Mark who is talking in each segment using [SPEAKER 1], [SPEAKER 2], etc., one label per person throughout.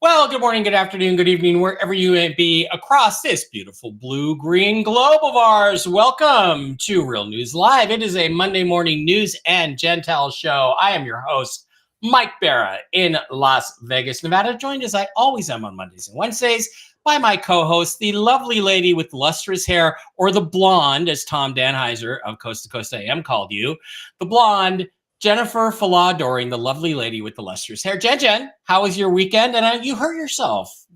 [SPEAKER 1] Well, good morning, good afternoon, good evening, wherever you may be across this beautiful blue-green globe of ours. Welcome to Real News Live. It is a Monday morning news and Jentel show. I am your host, Mike Barra, in Las Vegas, Nevada, joined as I always am on Mondays and Wednesdays by my co-host, the lovely lady with lustrous hair, or the blonde, as Tom Danheiser of Coast to Coast AM called you, the blonde, Jennifer Faladoring, the lovely lady with the lustrous hair. Jen, how was your weekend? And you hurt yourself.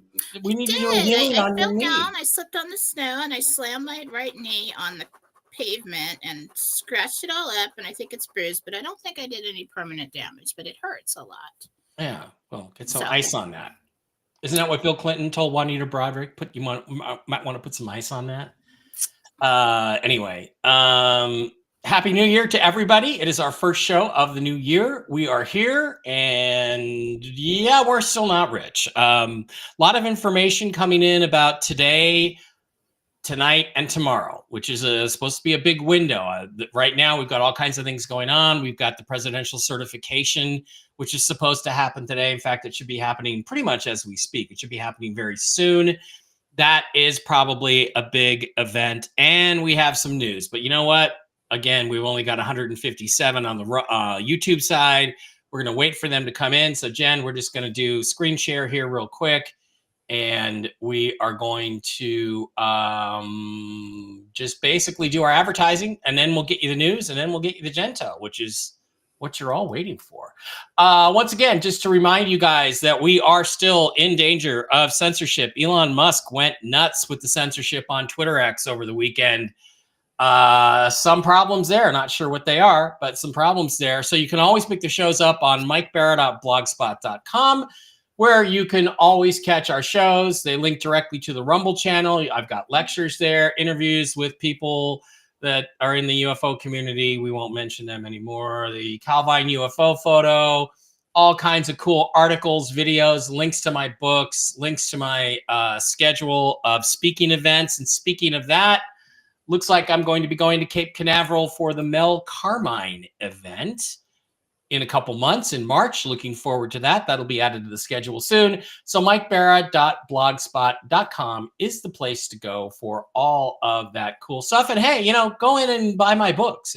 [SPEAKER 1] We need to do a healing on your knee.
[SPEAKER 2] I fell down, I slipped on the snow, and I slammed my right knee on the pavement and scratched it all up, and I think it's bruised, but I don't think I did any permanent damage, but it hurts a lot.
[SPEAKER 1] Yeah, well, get some ice on that. Isn't that what Bill Clinton told Juanita Broderick? Might want to put some ice on that. Anyway, Happy New Year to everybody. It is our first show of the new year. We are here, and yeah, we're still not rich. A lot of information coming in about today, tonight, and tomorrow, which is supposed to be a big window. Right now, we've got all kinds of things going on. We've got the presidential certification, which is supposed to happen today. In fact, it should be happening pretty much as we speak. It should be happening very soon. That is probably a big event, and we have some news. But you know what? Again, we've only got 157 on the YouTube side. We're going to wait for them to come in. So, Jen, we're just going to do screen share here real quick. And we are going to just basically do our advertising. And then we'll get you the news. And then we'll get you the Jentel, which is what you're all waiting for. Once again, just to remind you guys that we are still in danger of censorship. Elon Musk went nuts with the censorship on Twitter X over the weekend. Some problems there, not sure what they are, but some problems there. So you can always pick the shows up on mikebarra.blogspot.com, where you can always catch our shows. They link directly to the Rumble channel. I've got lectures there, interviews with people that are in the UFO community. We won't mention them anymore. The Calvine UFO photo, all kinds of cool articles, videos, links to my books, links to my schedule of speaking events. And speaking of that, looks like I'm going to be going to Cape Canaveral for the Mel Carmine event in a couple months in March. Looking forward to that. That'll be added to the schedule soon. So mikebarra.blogspot.com is the place to go for all of that cool stuff. And hey, go in and buy my books.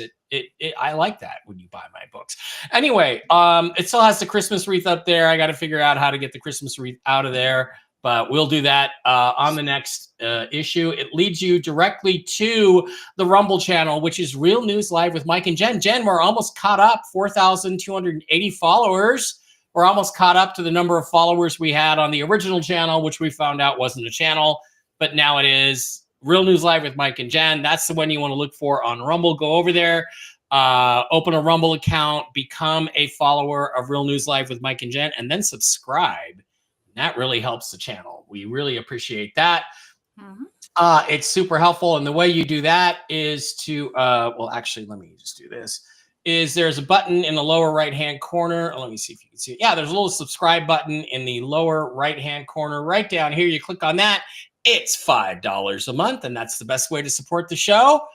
[SPEAKER 1] I like that when you buy my books. Anyway, it still has the Christmas wreath up there. I got to figure out how to get the Christmas wreath out of there. But we'll do that on the next issue. It leads you directly to the Rumble channel, which is Real News Live with Mike and Jen. Jen, we're almost caught up, 4,280 followers. We're almost caught up to the number of followers we had on the original channel, which we found out wasn't a channel, but now it is. Real News Live with Mike and Jen. That's the one you want to look for on Rumble. Go over there, open a Rumble account, become a follower of Real News Live with Mike and Jen, and then subscribe. That really helps the channel. We really appreciate that. Mm-hmm. It's super helpful. And the way you do that is to, well, actually, let me just do this. There's a button in the lower right-hand corner. Let me see if you can see it. Yeah, there's a little subscribe button in the lower right-hand corner. Right down here, you click on that. It's $5 a month, and that's the best way to support the show.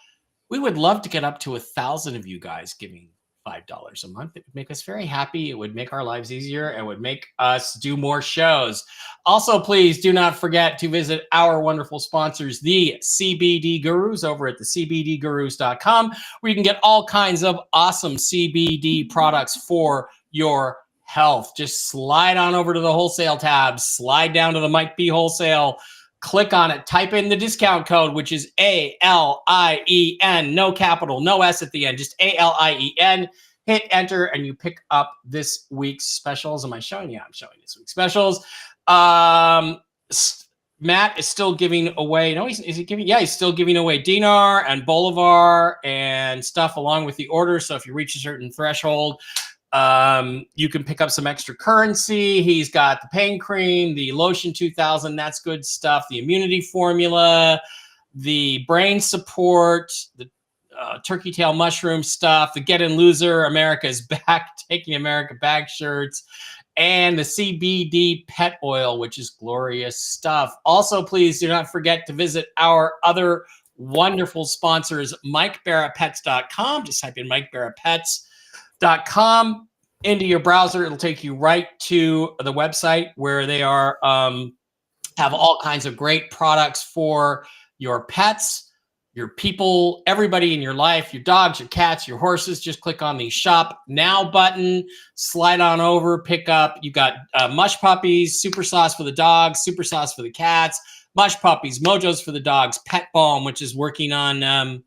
[SPEAKER 1] We would love to get up to 1,000 of you guys giving $5 a month. It would make us very happy. It would make our lives easier. It would make us do more shows. Also, please do not forget to visit our wonderful sponsors, the CBD Gurus, over at thecbdgurus.com, where you can get all kinds of awesome CBD products for your health. Just slide on over to the wholesale tab, slide down to the Mike B Wholesale, click on it, type in the discount code, which is ALIEN, no capital, no S at the end, just ALIEN. Hit enter, and you pick up this week's specials. Am I showing you? I'm showing this week's specials. Matt is still giving away. No, is he giving? Yeah, he's still giving away Dinar and Bolivar and stuff along with the order. So if you reach a certain threshold, you can pick up some extra currency. He's got the pain cream, the lotion 2000. That's good stuff. The immunity formula, the brain support, the turkey tail mushroom stuff, the Get In Loser, America's Back, Taking America Back shirts, and the CBD pet oil, which is glorious stuff. Also, please do not forget to visit our other wonderful sponsors, MikeBarraPets.com. Just type in MikeBarraPets.com. into your browser. It'll take you right to the website where they are have all kinds of great products for your pets, your people, everybody in your life, your dogs, your cats, your horses. Just click on the shop now button, slide on over, pick up. You got mush puppies, super sauce for the dogs, super sauce for the cats, mush puppies, mojos for the dogs, pet balm, which is working on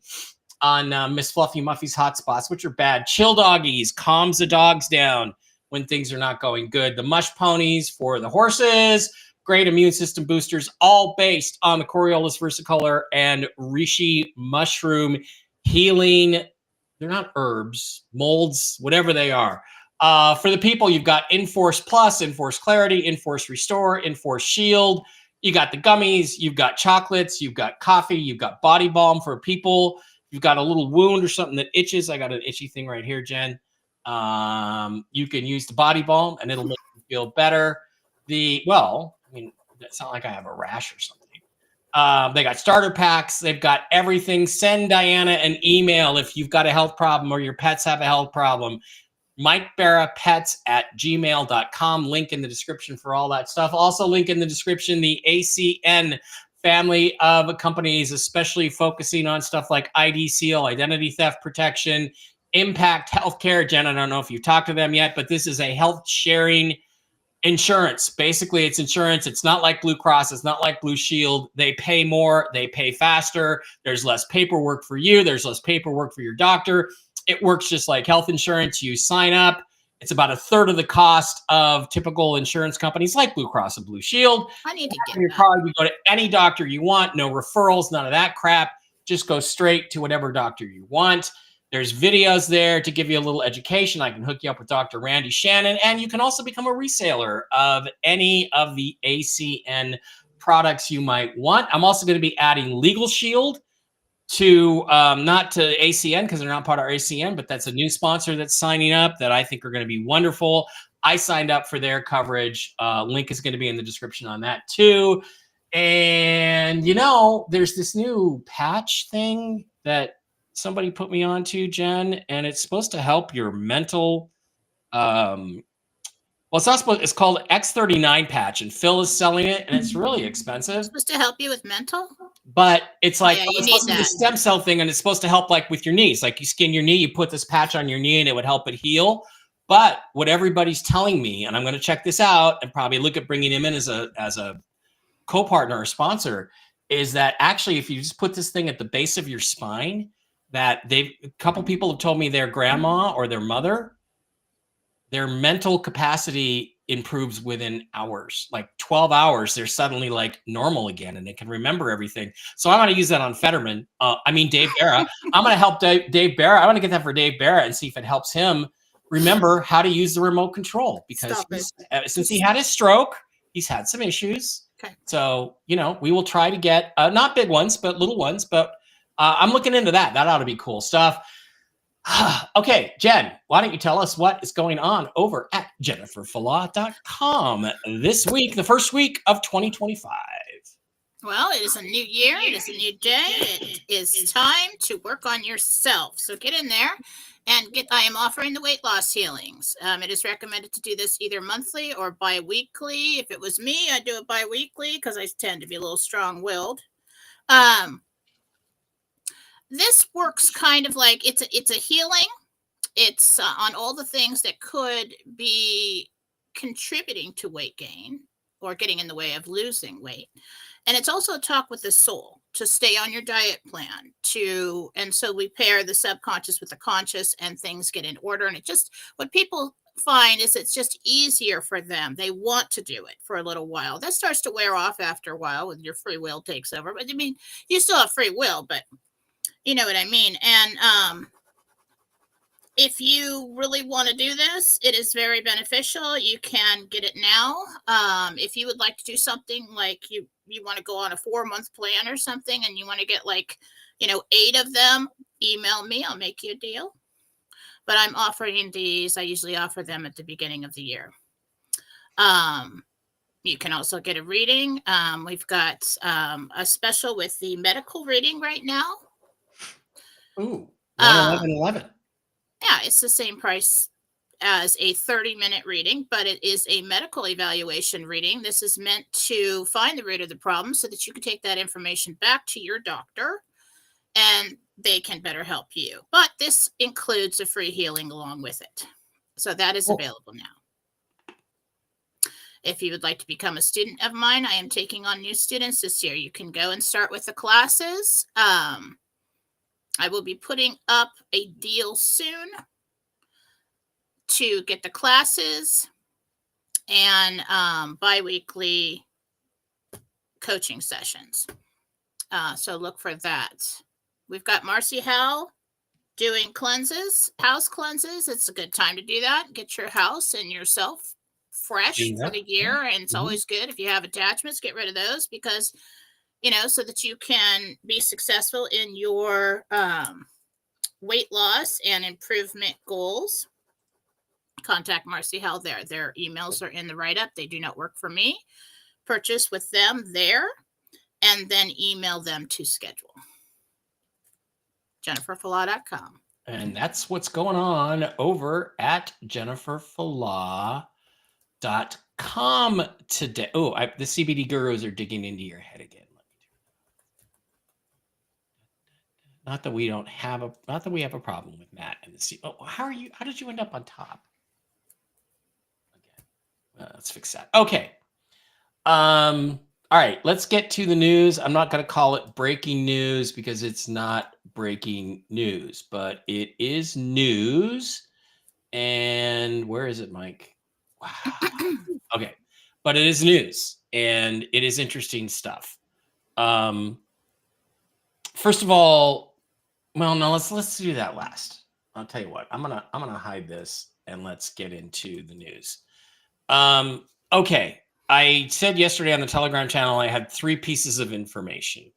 [SPEAKER 1] Miss Fluffy Muffy's hot spots, which are bad. Chill doggies, calms the dogs down when things are not going good. The mush ponies for the horses, great immune system boosters, all based on the Coriolis versicolor and reishi mushroom healing. They're not herbs, molds, whatever they are. For the people, you've got Enforce Plus, Enforce Clarity, Enforce Restore, Enforce Shield. You got the gummies, you've got chocolates, you've got coffee, you've got body balm for people. You've got a little wound or something that itches. I got an itchy thing right here, Jen. You can use the body balm and it'll make you feel better. It's not like I have a rash or something. They got starter packs. They've got everything. Send Diana an email if you've got a health problem or your pets have a health problem. MikeBarraPets@gmail.com. Link in the description for all that stuff. Also, link in the description the ACN family of companies, especially focusing on stuff like ID Seal, identity theft protection, Impact Healthcare. Jen, I don't know if you've talked to them yet, but this is a health sharing insurance. Basically, it's insurance. It's not like Blue Cross. It's not like Blue Shield. They pay more. They pay faster. There's less paperwork for you. There's less paperwork for your doctor. It works just like health insurance. You sign up. It's about a third of the cost of typical insurance companies like Blue Cross and Blue Shield.
[SPEAKER 2] I need to get
[SPEAKER 1] your card. You go to any doctor you want. No referrals, none of that crap. Just go straight to whatever doctor you want. There's videos there to give you a little education. I can hook you up with Dr. Randy Shannon, and you can also become a reseller of any of the ACN products you might want. I'm also going to be adding Legal Shield to not to ACN because they're not part of our ACN, but that's a new sponsor that's signing up that I think are going to be wonderful. I signed up for their coverage. Link is going to be in the description on that too. And there's this new patch thing that somebody put me onto, Jen, and it's supposed to help your mental. It's called X39 patch, and Phil is selling it, and it's really expensive.
[SPEAKER 2] It's supposed to help you with mental?
[SPEAKER 1] But it's like
[SPEAKER 2] it's supposed
[SPEAKER 1] to be the stem cell thing, and it's supposed to help like with your knees. Like you skin your knee, you put this patch on your knee, and it would help it heal. But what everybody's telling me, and I'm going to check this out and probably look at bringing him in as a co-partner or sponsor, is that actually if you just put this thing at the base of your spine, that a couple people have told me their grandma or their mother, their mental capacity improves within hours, like 12 hours. They're suddenly like normal again and they can remember everything. So I want to use that on Dave Barra. I'm going to help Dave Barra. I want to get that for Dave Barra and see if it helps him remember how to use the remote control, because since he had his stroke, he's had some issues.
[SPEAKER 2] Okay.
[SPEAKER 1] So, we will try to get not big ones, but little ones, but I'm looking into that. That ought to be cool stuff. Okay, Jen, why don't you tell us what is going on over at jenniferfallah.com this week, the first week of 2025?
[SPEAKER 2] Well, it is a new year. It is a new day. It is time to work on yourself. So get in there and I am offering the weight loss healings. It is recommended to do this either monthly or bi-weekly. If it was me, I'd do it bi-weekly because I tend to be a little strong-willed. This works kind of like it's a healing. It's on all the things that could be contributing to weight gain or getting in the way of losing weight. And it's also a talk with the soul to stay on your diet plan and so we pair the subconscious with the conscious and things get in order. And what people find is it's just easier for them. They want to do it for a little while. That starts to wear off after a while when your free will takes over. But you still have free will, but you know what I mean? And if you really want to do this, it is very beneficial. You can get it now. If you would like to do something like you want to go on a 4-month plan or something and you want to get 8 of them, email me. I'll make you a deal. But I'm offering these. I usually offer them at the beginning of the year. You can also get a reading. We've got a special with the medical reading right now.
[SPEAKER 1] Ooh, 111.11.
[SPEAKER 2] Yeah, it's the same price as a 30-minute reading, but it is a medical evaluation reading. This is meant to find the root of the problem so that you can take that information back to your doctor and they can better help you. But this includes a free healing along with it. So that is available now. If you would like to become a student of mine, I am taking on new students this year. You can go and start with the classes. I will be putting up a deal soon to get the classes and bi-weekly coaching sessions. So look for that. We've got Marcy Howell doing cleanses, house cleanses. It's a good time to do that. Get your house and yourself fresh for the year. And it's always good if you have attachments, get rid of those because, so that you can be successful in your weight loss and improvement goals. Contact Marcy Howell there. Their emails are in the write-up. They do not work for me. Purchase with them there and then email them to schedule. JenniferFalah.com.
[SPEAKER 1] And that's what's going on over at JenniferFalah.com today. Oh, the CBD gurus are digging into your head again. Not that we have a problem with Matt and the C. Oh, how did you end up on top? Again, let's fix that. Okay. All right, let's get to the news. I'm not going to call it breaking news because it's not breaking news, but it is news. And where is it, Mike? Wow. Okay, but it is news and it is interesting stuff. First of all, well, no, let's do that last. I'll tell you what. I'm gonna hide this and let's get into the news. Okay. I said yesterday on the Telegram channel, I had 3 pieces of information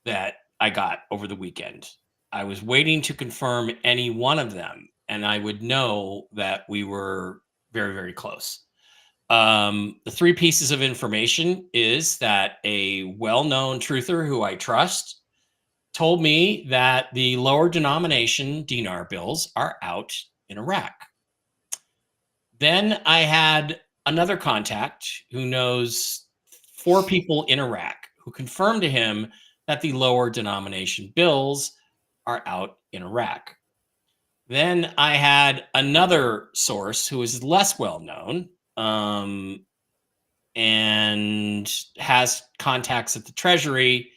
[SPEAKER 1] that I got over the weekend. I was waiting to confirm any one of them, and I would know that we were very, very close. The 3 pieces of information is that a well-known truther who I trust told me that the lower denomination dinar bills are out in Iraq. Then I had another contact who knows 4 people in Iraq who confirmed to him that the lower denomination bills are out in Iraq. Then I had another source who is less well known and has contacts at the Treasury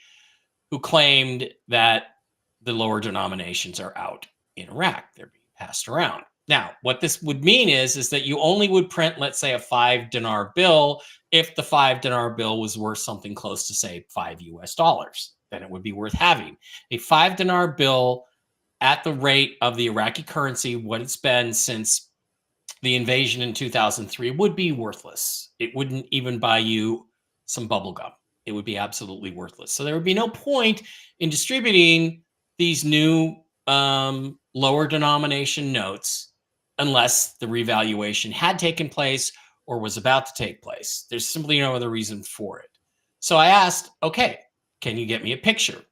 [SPEAKER 1] who claimed that the lower denominations are out in Iraq. They're being passed around. Now, what this would mean is that you only would print, let's say, a 5 dinar bill if the 5 dinar bill was worth something close to, say, $5 US. Then it would be worth having. A 5 dinar bill at the rate of the Iraqi currency, what it's been since the invasion in 2003, would be worthless. It wouldn't even buy you some bubble gum. It would be absolutely worthless. So there would be no point in distributing these new lower denomination notes unless the revaluation had taken place or was about to take place. There's simply no other reason for it. So I asked, okay, can you get me a picture?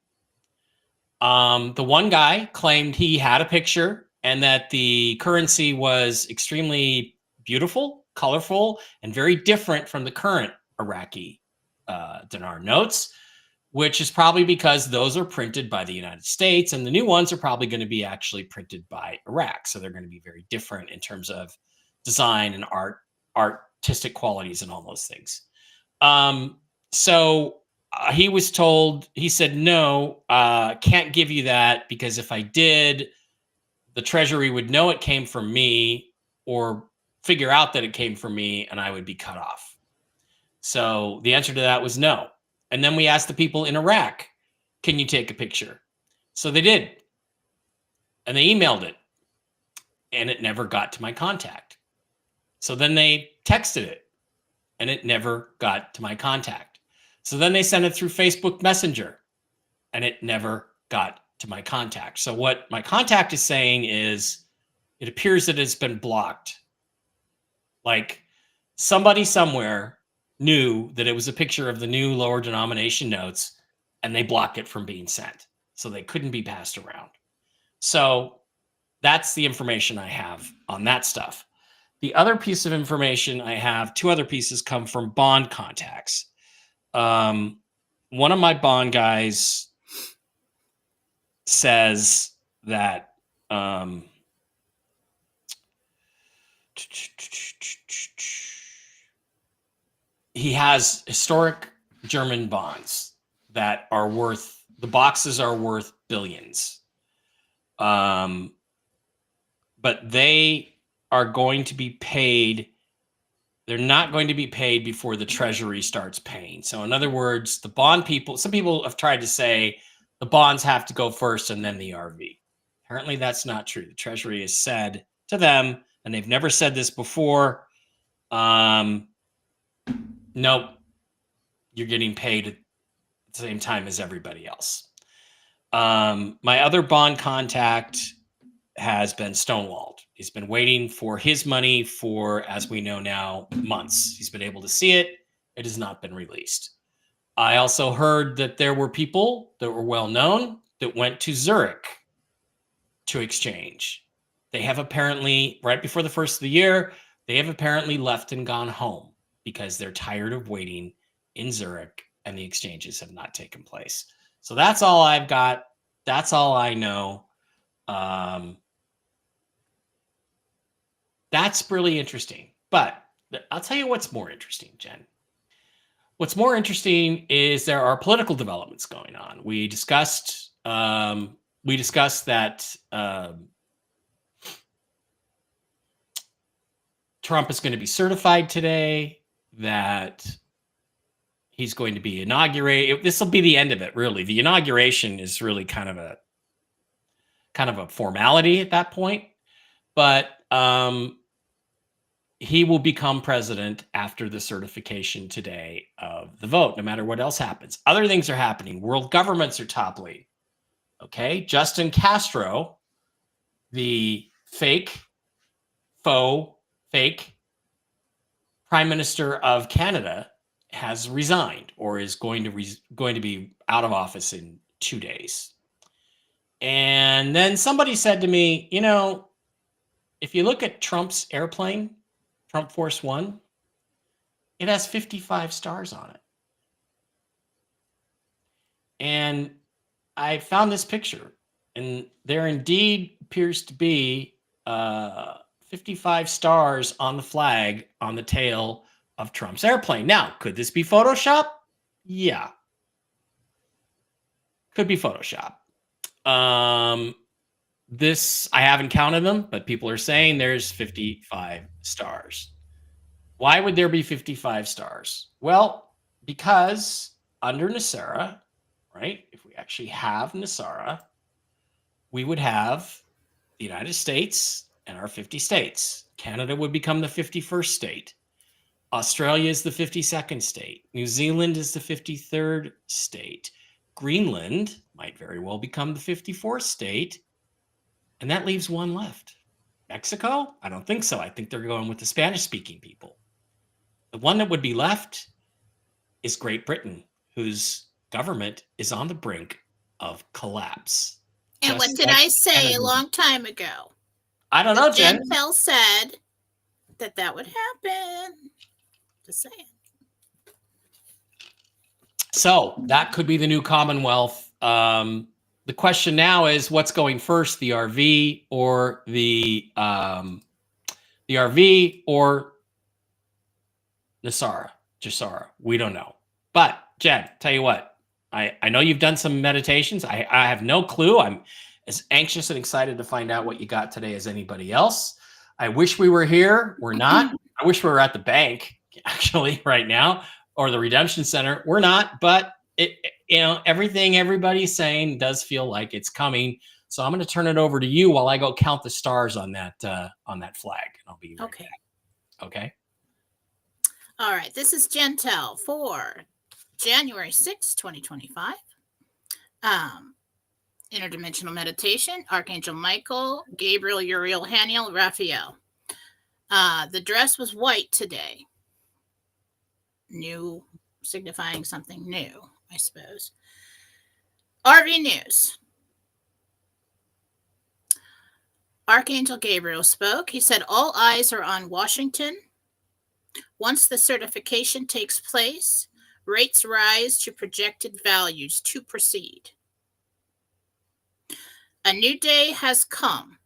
[SPEAKER 1] The one guy claimed he had a picture and that the currency was extremely beautiful, colorful, and very different from the current Iraqi dinar notes, which is probably because those are printed by the United States and the new ones are probably going to be actually printed by Iraq. So they're going to be very different in terms of design and artistic qualities and all those things. He was told, he said, no, can't give you that because if I did, the Treasury would know it came from me or figure out that it came from me and I would be cut off. So the answer to that was no. And then we asked the people in Iraq, can you take a picture? So they did. And they emailed it. And it never got to my contact. So then they texted it. And it never got to my contact. So then they sent it through Facebook Messenger. And it never got to my contact. So what my contact is saying is, it appears that it's been blocked. Like somebody somewhere knew that it was a picture of the new lower denomination notes and they blocked it from being sent. So they couldn't be passed around. So that's the information I have on that stuff. The other piece of information I have, two other pieces come from bond contacts. One of my bond guys says that he has historic German bonds that are worth, the boxes are worth billions. But they are going to be paid. They're not going to be paid before the Treasury starts paying. So in other words, the bond people, some people have tried to say the bonds have to go first and then the RV. Apparently that's not true. The Treasury has said to them, and they've never said this before, nope, you're getting paid at the same time as everybody else. My other bond contact has been stonewalled. He's been waiting for his money for, as we know now, months. He's been able to see it. It has not been released. I also heard that there were people that were well known that went to Zurich to exchange. They have apparently, right before the first of the year, they have apparently left and gone home because they're tired of waiting in Zurich and the exchanges have not taken place. So that's all I've got. That's all I know. That's really interesting. But I'll tell you what's more interesting, Jen. What's more interesting is there are political developments going on. We discussed that Trump is going to be certified today, that he's going to be inaugurated. This will be the end of it, really. The inauguration is really kind of a formality at that point. But he will become president after the certification today of the vote, no matter what else happens. Other things are happening. World governments are toppling. Okay. Justin Castro, the fake Prime Minister of Canada, has resigned or is going to be out of office in 2 days. And then somebody said to me, if you look at Trump's airplane, Trump Force One, it has 55 stars on it. And I found this picture, and there indeed appears to be 55 stars on the flag on the tail of Trump's airplane. Now, could this be Photoshop? Yeah. Could be Photoshop. This, I haven't counted them, but people are saying there's 55 stars. Why would there be 55 stars? Well, because under NESARA, right, if we actually have NESARA, we would have the United States and our 50 states. Canada would become the 51st state. Australia is the 52nd state. New Zealand is the 53rd state. Greenland might very well become the 54th state. And that leaves one left. Mexico? I don't think so. I think they're going with the Spanish-speaking people. The one that would be left is Great Britain, whose government is on the brink of collapse.
[SPEAKER 2] And what did I say a long time ago?
[SPEAKER 1] I don't know, Jen.
[SPEAKER 2] Jentel said that would happen. Just saying.
[SPEAKER 1] So that could be the new Commonwealth. The question now is, what's going first, the RV or the RV or NESARA? We don't know. But Jen, tell you what, I know you've done some meditations. I have no clue. I'm as anxious and excited to find out what you got today as anybody else. I wish we were here. We're not. I wish we were at the bank actually right now, or the redemption center. We're not, but everything everybody's saying does feel like it's coming. So I'm going to turn it over to you while I go count the stars on that flag. I'll be right back. Okay.
[SPEAKER 2] All right. This is Jentel for January 6, 2025. Interdimensional meditation, Archangel Michael, Gabriel, Uriel, Haniel, Raphael. The dress was white today. New, signifying something new, I suppose. RV News. Archangel Gabriel spoke. He said, all eyes are on Washington. Once the certification takes place, rates rise to projected values to proceed. A new day has come,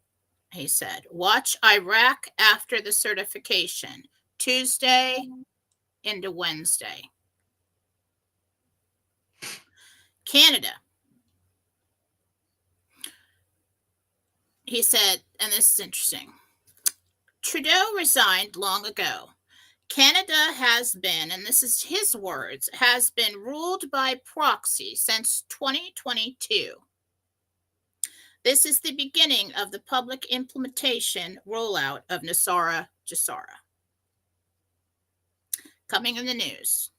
[SPEAKER 2] he said. Watch Iraq after the certification, Tuesday into Wednesday. Canada. He said, and this is interesting, Trudeau resigned long ago. Canada has been, and this is his words, has been ruled by proxy since 2022. This is the beginning of the public implementation rollout of Nasara Jasara. Coming in the news.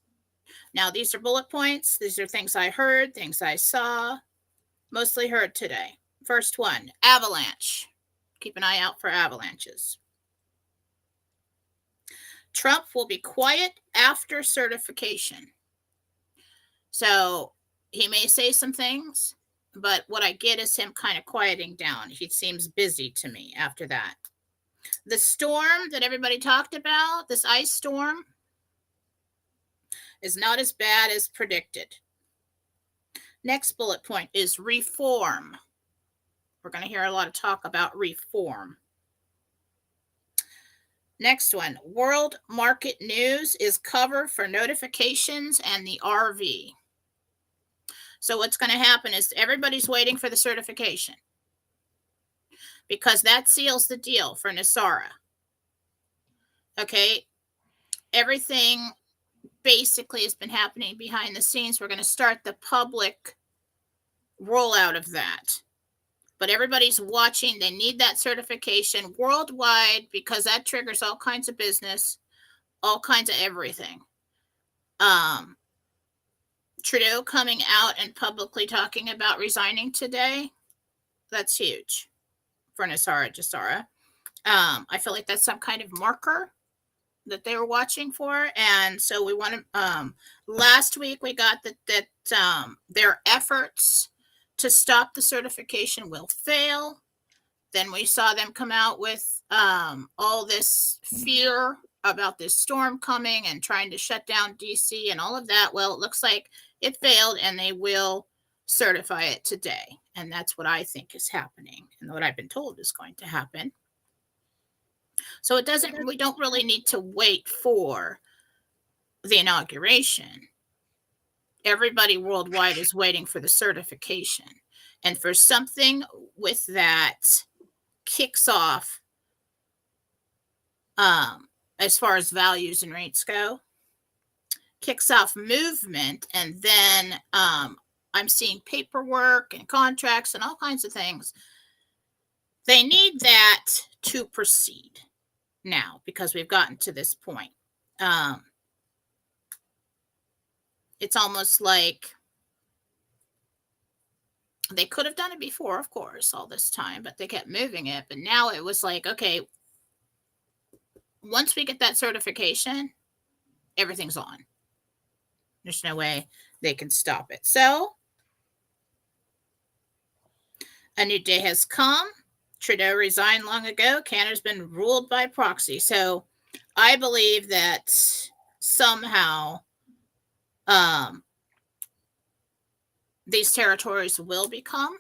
[SPEAKER 2] Now, these are bullet points. These are things I heard, things I saw, mostly heard today. First one, avalanche. Keep an eye out for avalanches. Trump will be quiet after certification. So he may say some things, but what I get is him kind of quieting down. He seems busy to me after that. The storm that everybody talked about, this ice storm, is not as bad as predicted. Next bullet point is reform. We're going to hear a lot of talk about reform. Next one, world market news is cover for notifications and the RV. So what's going to happen is everybody's waiting for the certification because that seals the deal for Nasara. Okay, everything basically has been happening behind the scenes. We're going to start the public rollout of that. But everybody's watching. They need that certification worldwide because that triggers all kinds of business, all kinds of everything. Trudeau coming out and publicly talking about resigning today, that's huge for Nasara Jasara. I feel like that's some kind of marker that they were watching for. And so we want to, last week we got that their efforts to stop the certification will fail. Then we saw them come out with all this fear about this storm coming and trying to shut down DC and all of that. Well, it looks like it failed and they will certify it today. And that's what I think is happening and what I've been told is going to happen. So we don't really need to wait for the inauguration. Everybody worldwide is waiting for the certification. And for something with that kicks off, as far as values and rates go, kicks off movement. And then I'm seeing paperwork and contracts and all kinds of things. They need that to proceed now because we've gotten to this point. It's almost like they could have done it before, of course, all this time, but they kept moving it. But now it was like, okay, once we get that certification, everything's on. There's no way they can stop it. So a new day has come. Trudeau resigned long ago. Canada's been ruled by proxy. So I believe that somehow these territories will become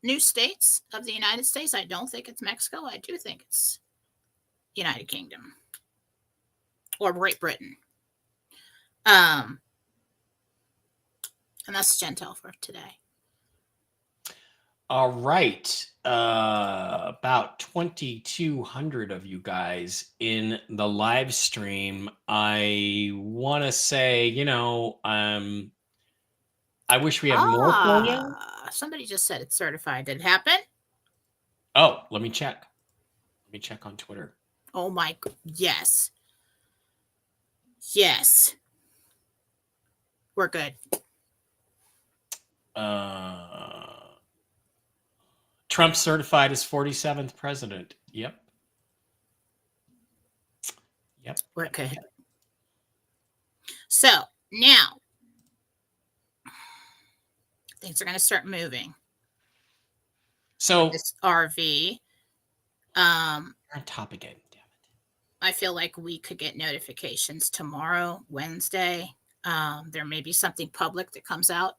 [SPEAKER 2] new states of the United States. I don't think it's Mexico. I do think it's United Kingdom or Great Britain. And that's Jentel for today.
[SPEAKER 1] All right. About 2,200 of you guys in the live stream. I want to say, I wish we had more for you.
[SPEAKER 2] Somebody just said it's certified. Did it happen?
[SPEAKER 1] Oh, let me check. Let me check on Twitter.
[SPEAKER 2] Oh my, yes. Yes. We're good.
[SPEAKER 1] Trump certified as 47th president. Yep.
[SPEAKER 2] We're good. So now things are going to start moving.
[SPEAKER 1] So
[SPEAKER 2] this RV.
[SPEAKER 1] We're on top again. Damn it.
[SPEAKER 2] I feel like we could get notifications tomorrow, Wednesday. There may be something public that comes out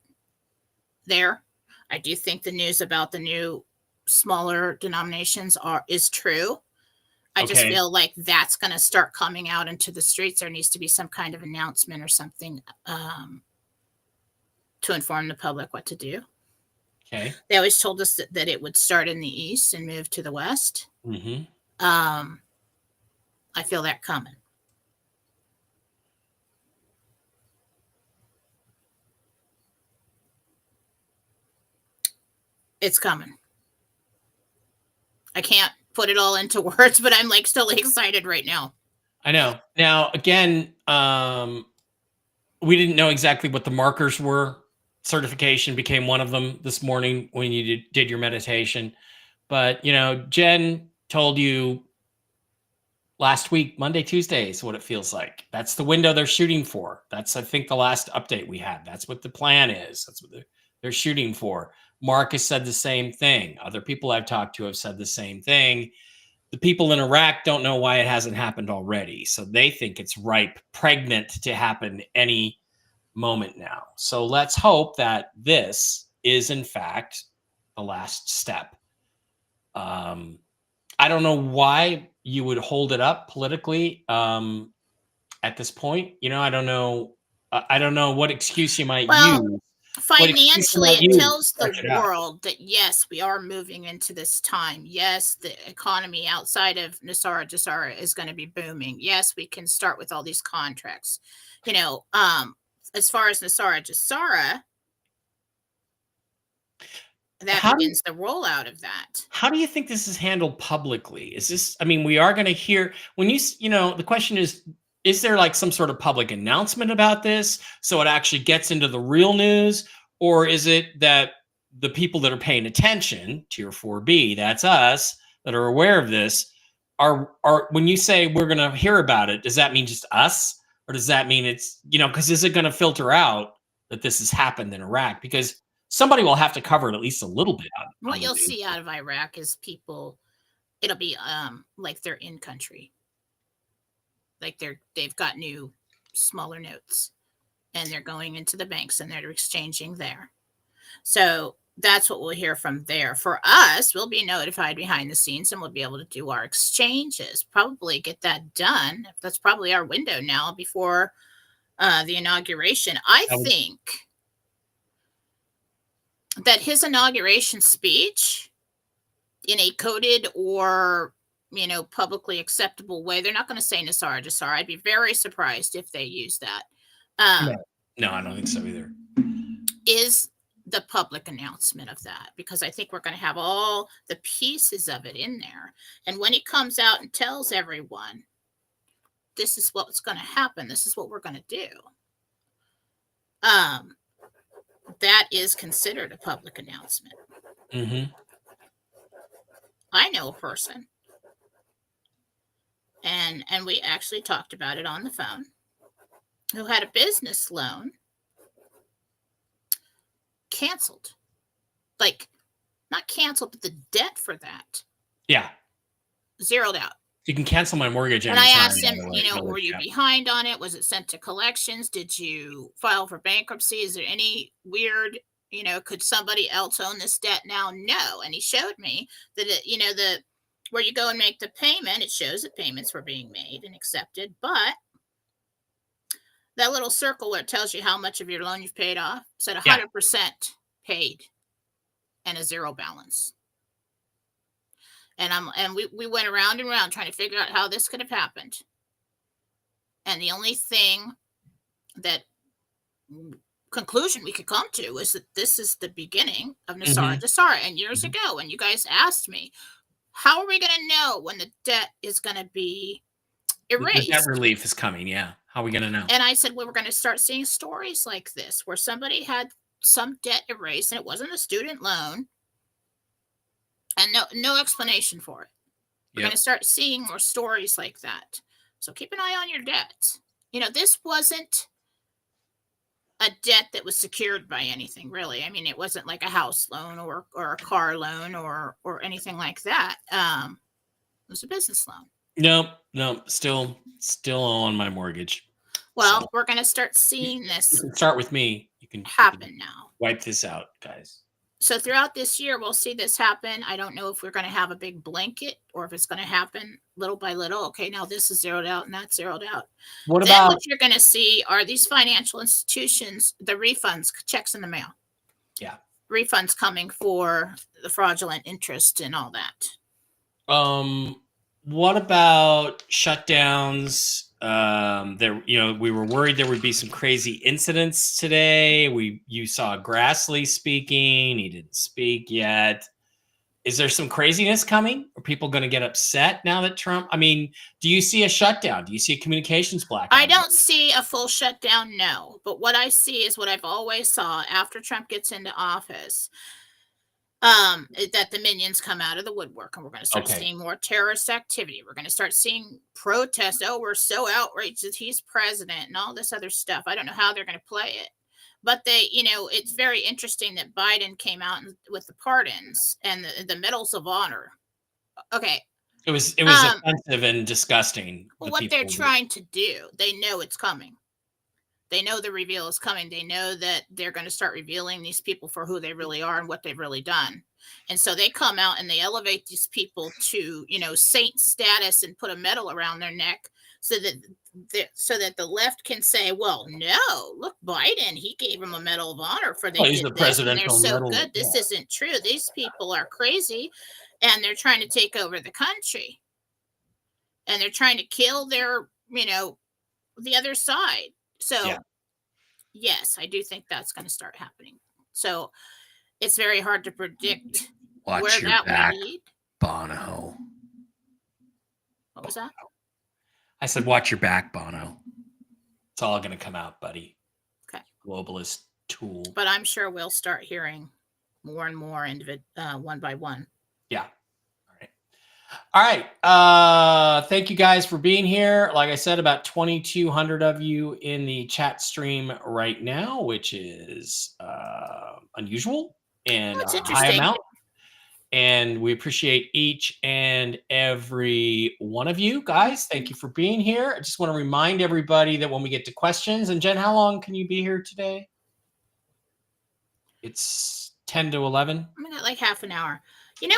[SPEAKER 2] there. I do think the news about the new smaller denominations is true. I just
[SPEAKER 1] Okay.
[SPEAKER 2] feel like that's going to start coming out into the streets. There needs to be some kind of announcement or something to inform the public what to do.
[SPEAKER 1] Okay.
[SPEAKER 2] They always told us that it would start in the east and move to the west.
[SPEAKER 1] Mm-hmm.
[SPEAKER 2] I feel that coming. It's coming. I can't put it all into words, but I'm like still excited right now.
[SPEAKER 1] I know. Now, again, we didn't know exactly what the markers were. Certification became one of them this morning when you did your meditation. But, Jen told you last week, Monday, Tuesday is what it feels like. That's the window they're shooting for. That's, I think, the last update we had. That's what the plan is. That's what they're shooting for. Mark has said the same thing. Other people I've talked to have said the same thing. The people in Iraq don't know why it hasn't happened already. So they think it's ripe, pregnant to happen any moment now. So let's hope that this is, in fact, the last step. I don't know why you would hold it up politically at this point. I don't know. I don't know what excuse you might use.
[SPEAKER 2] Financially, it tells the
[SPEAKER 1] Stretch it out.
[SPEAKER 2] world that yes, we are moving into this time. Yes, the economy outside of Nasara Jasara is going to be booming. Yes, we can start with all these contracts. As far as Nasara Jasara, that begins the rollout of that.
[SPEAKER 1] How do you think this is handled publicly? Is this, I mean, we are going to hear when the question is there like some sort of public announcement about this so it actually gets into the real news? Or is it that the people that are paying attention, tier 4B, that's us, that are aware of this, are when you say we're going to hear about it, does that mean just us? Or does that mean it's, because is it going to filter out that this has happened in Iraq? Because somebody will have to cover it at least a little bit.
[SPEAKER 2] What you'll see out of Iraq is people, it'll be like they're in country. Like they've got new smaller notes and they're going into the banks and they're exchanging there. So that's what we'll hear from there. For us, we'll be notified behind the scenes and we'll be able to do our exchanges, probably get that done. That's probably our window now before the inauguration. I think that his inauguration speech in a coded or publicly acceptable way, they're not going to say Nasara Jasara. I'd be very surprised if they use that.
[SPEAKER 1] No, I don't think so either.
[SPEAKER 2] Is the public announcement of that, because I think we're going to have all the pieces of it in there. And when he comes out and tells everyone, this is what's going to happen, this is what we're going to do, that is considered a public announcement.
[SPEAKER 1] Mm-hmm.
[SPEAKER 2] I know a person, and we actually talked about it on the phone, who had a business loan canceled. Like, not canceled, but the debt for that.
[SPEAKER 1] Yeah.
[SPEAKER 2] Zeroed out.
[SPEAKER 1] You can cancel my mortgage.
[SPEAKER 2] And I asked him, were you behind on it? Was it sent to collections? Did you file for bankruptcy? Is there any weird, could somebody else own this debt now? No. And he showed me that, where you go and make the payment, it shows that payments were being made and accepted. But that little circle where it tells you how much of your loan you've paid off said 100% paid and a zero balance. And we went around and around trying to figure out how this could have happened. And the only thing that conclusion we could come to was that this is the beginning of Nasara Jasara. And years ago, when you guys asked me, how are we going to know when the debt is going to be erased?
[SPEAKER 1] The debt relief is coming, yeah. How are we going to know?
[SPEAKER 2] And I said, well, we're going to start seeing stories like this where somebody had some debt erased and it wasn't a student loan. And no explanation for it. We're going to start seeing more stories like that. So keep an eye on your debt. This wasn't a debt that was secured by anything, really. I mean, it wasn't like a house loan or a car loan or anything like that. was a business loan.
[SPEAKER 1] Nope. Still on my mortgage.
[SPEAKER 2] Well,
[SPEAKER 1] So
[SPEAKER 2] we're going to start seeing
[SPEAKER 1] you
[SPEAKER 2] this
[SPEAKER 1] can start with me. You can
[SPEAKER 2] happen now.
[SPEAKER 1] wipe this out, guys.
[SPEAKER 2] So throughout this year, we'll see this happen. I don't know if we're going to have a big blanket or if it's going to happen little by little. Okay, now this is zeroed out and that's zeroed out.
[SPEAKER 1] What
[SPEAKER 2] Then
[SPEAKER 1] about
[SPEAKER 2] what you're going to see are these financial institutions, the refunds, checks in the mail.
[SPEAKER 1] Yeah.
[SPEAKER 2] Refunds coming for the fraudulent interest and all that.
[SPEAKER 1] What about shutdowns? We were worried there would be some crazy incidents today. You saw Grassley speaking. He didn't speak yet. Is there some craziness coming? Are people going to get upset now that Trump? I mean, do you see a shutdown? Do you see a communications blackout?
[SPEAKER 2] I don't see a full shutdown, no. But what I see is what I've always saw after Trump gets into office. That the minions come out of the woodwork, and we're going to start seeing more terrorist activity. We're going to start seeing protests. Oh, we're so outraged that he's president and all this other stuff. I don't know how they're going to play it, but it's very interesting that Biden came out with the pardons and the medals of honor. Okay.
[SPEAKER 1] It was offensive and disgusting.
[SPEAKER 2] Well, what they're trying to do, they know it's coming. They know the reveal is coming. They know that they're going to start revealing these people for who they really are and what they've really done. And so they come out and they elevate these people to, saint status and put a medal around their neck so that the left can say, well, no, look, Biden, he gave him a Medal of Honor for
[SPEAKER 1] he's the presidential
[SPEAKER 2] and they're so
[SPEAKER 1] medal.
[SPEAKER 2] good. This isn't true. These people are crazy and they're trying to take over the country and they're trying to kill their, the other side. So, yes, I do think that's going to start happening. So, it's very hard to predict where that will lead.
[SPEAKER 1] Bono.
[SPEAKER 2] What was that?
[SPEAKER 1] I said, watch your back, Bono. It's all going to come out, buddy.
[SPEAKER 2] Okay.
[SPEAKER 1] Globalist tool.
[SPEAKER 2] But I'm sure we'll start hearing more and more one by one.
[SPEAKER 1] Yeah. All right. Thank you guys for being here. Like I said, about 2,200 of you in the chat stream right now, which is unusual and a high amount. And we appreciate each and every one of you guys. Thank you for being here. I just want to remind everybody that when we get to questions, and Jen, how long can you be here today? It's 10 to 11.
[SPEAKER 2] I got like half an hour.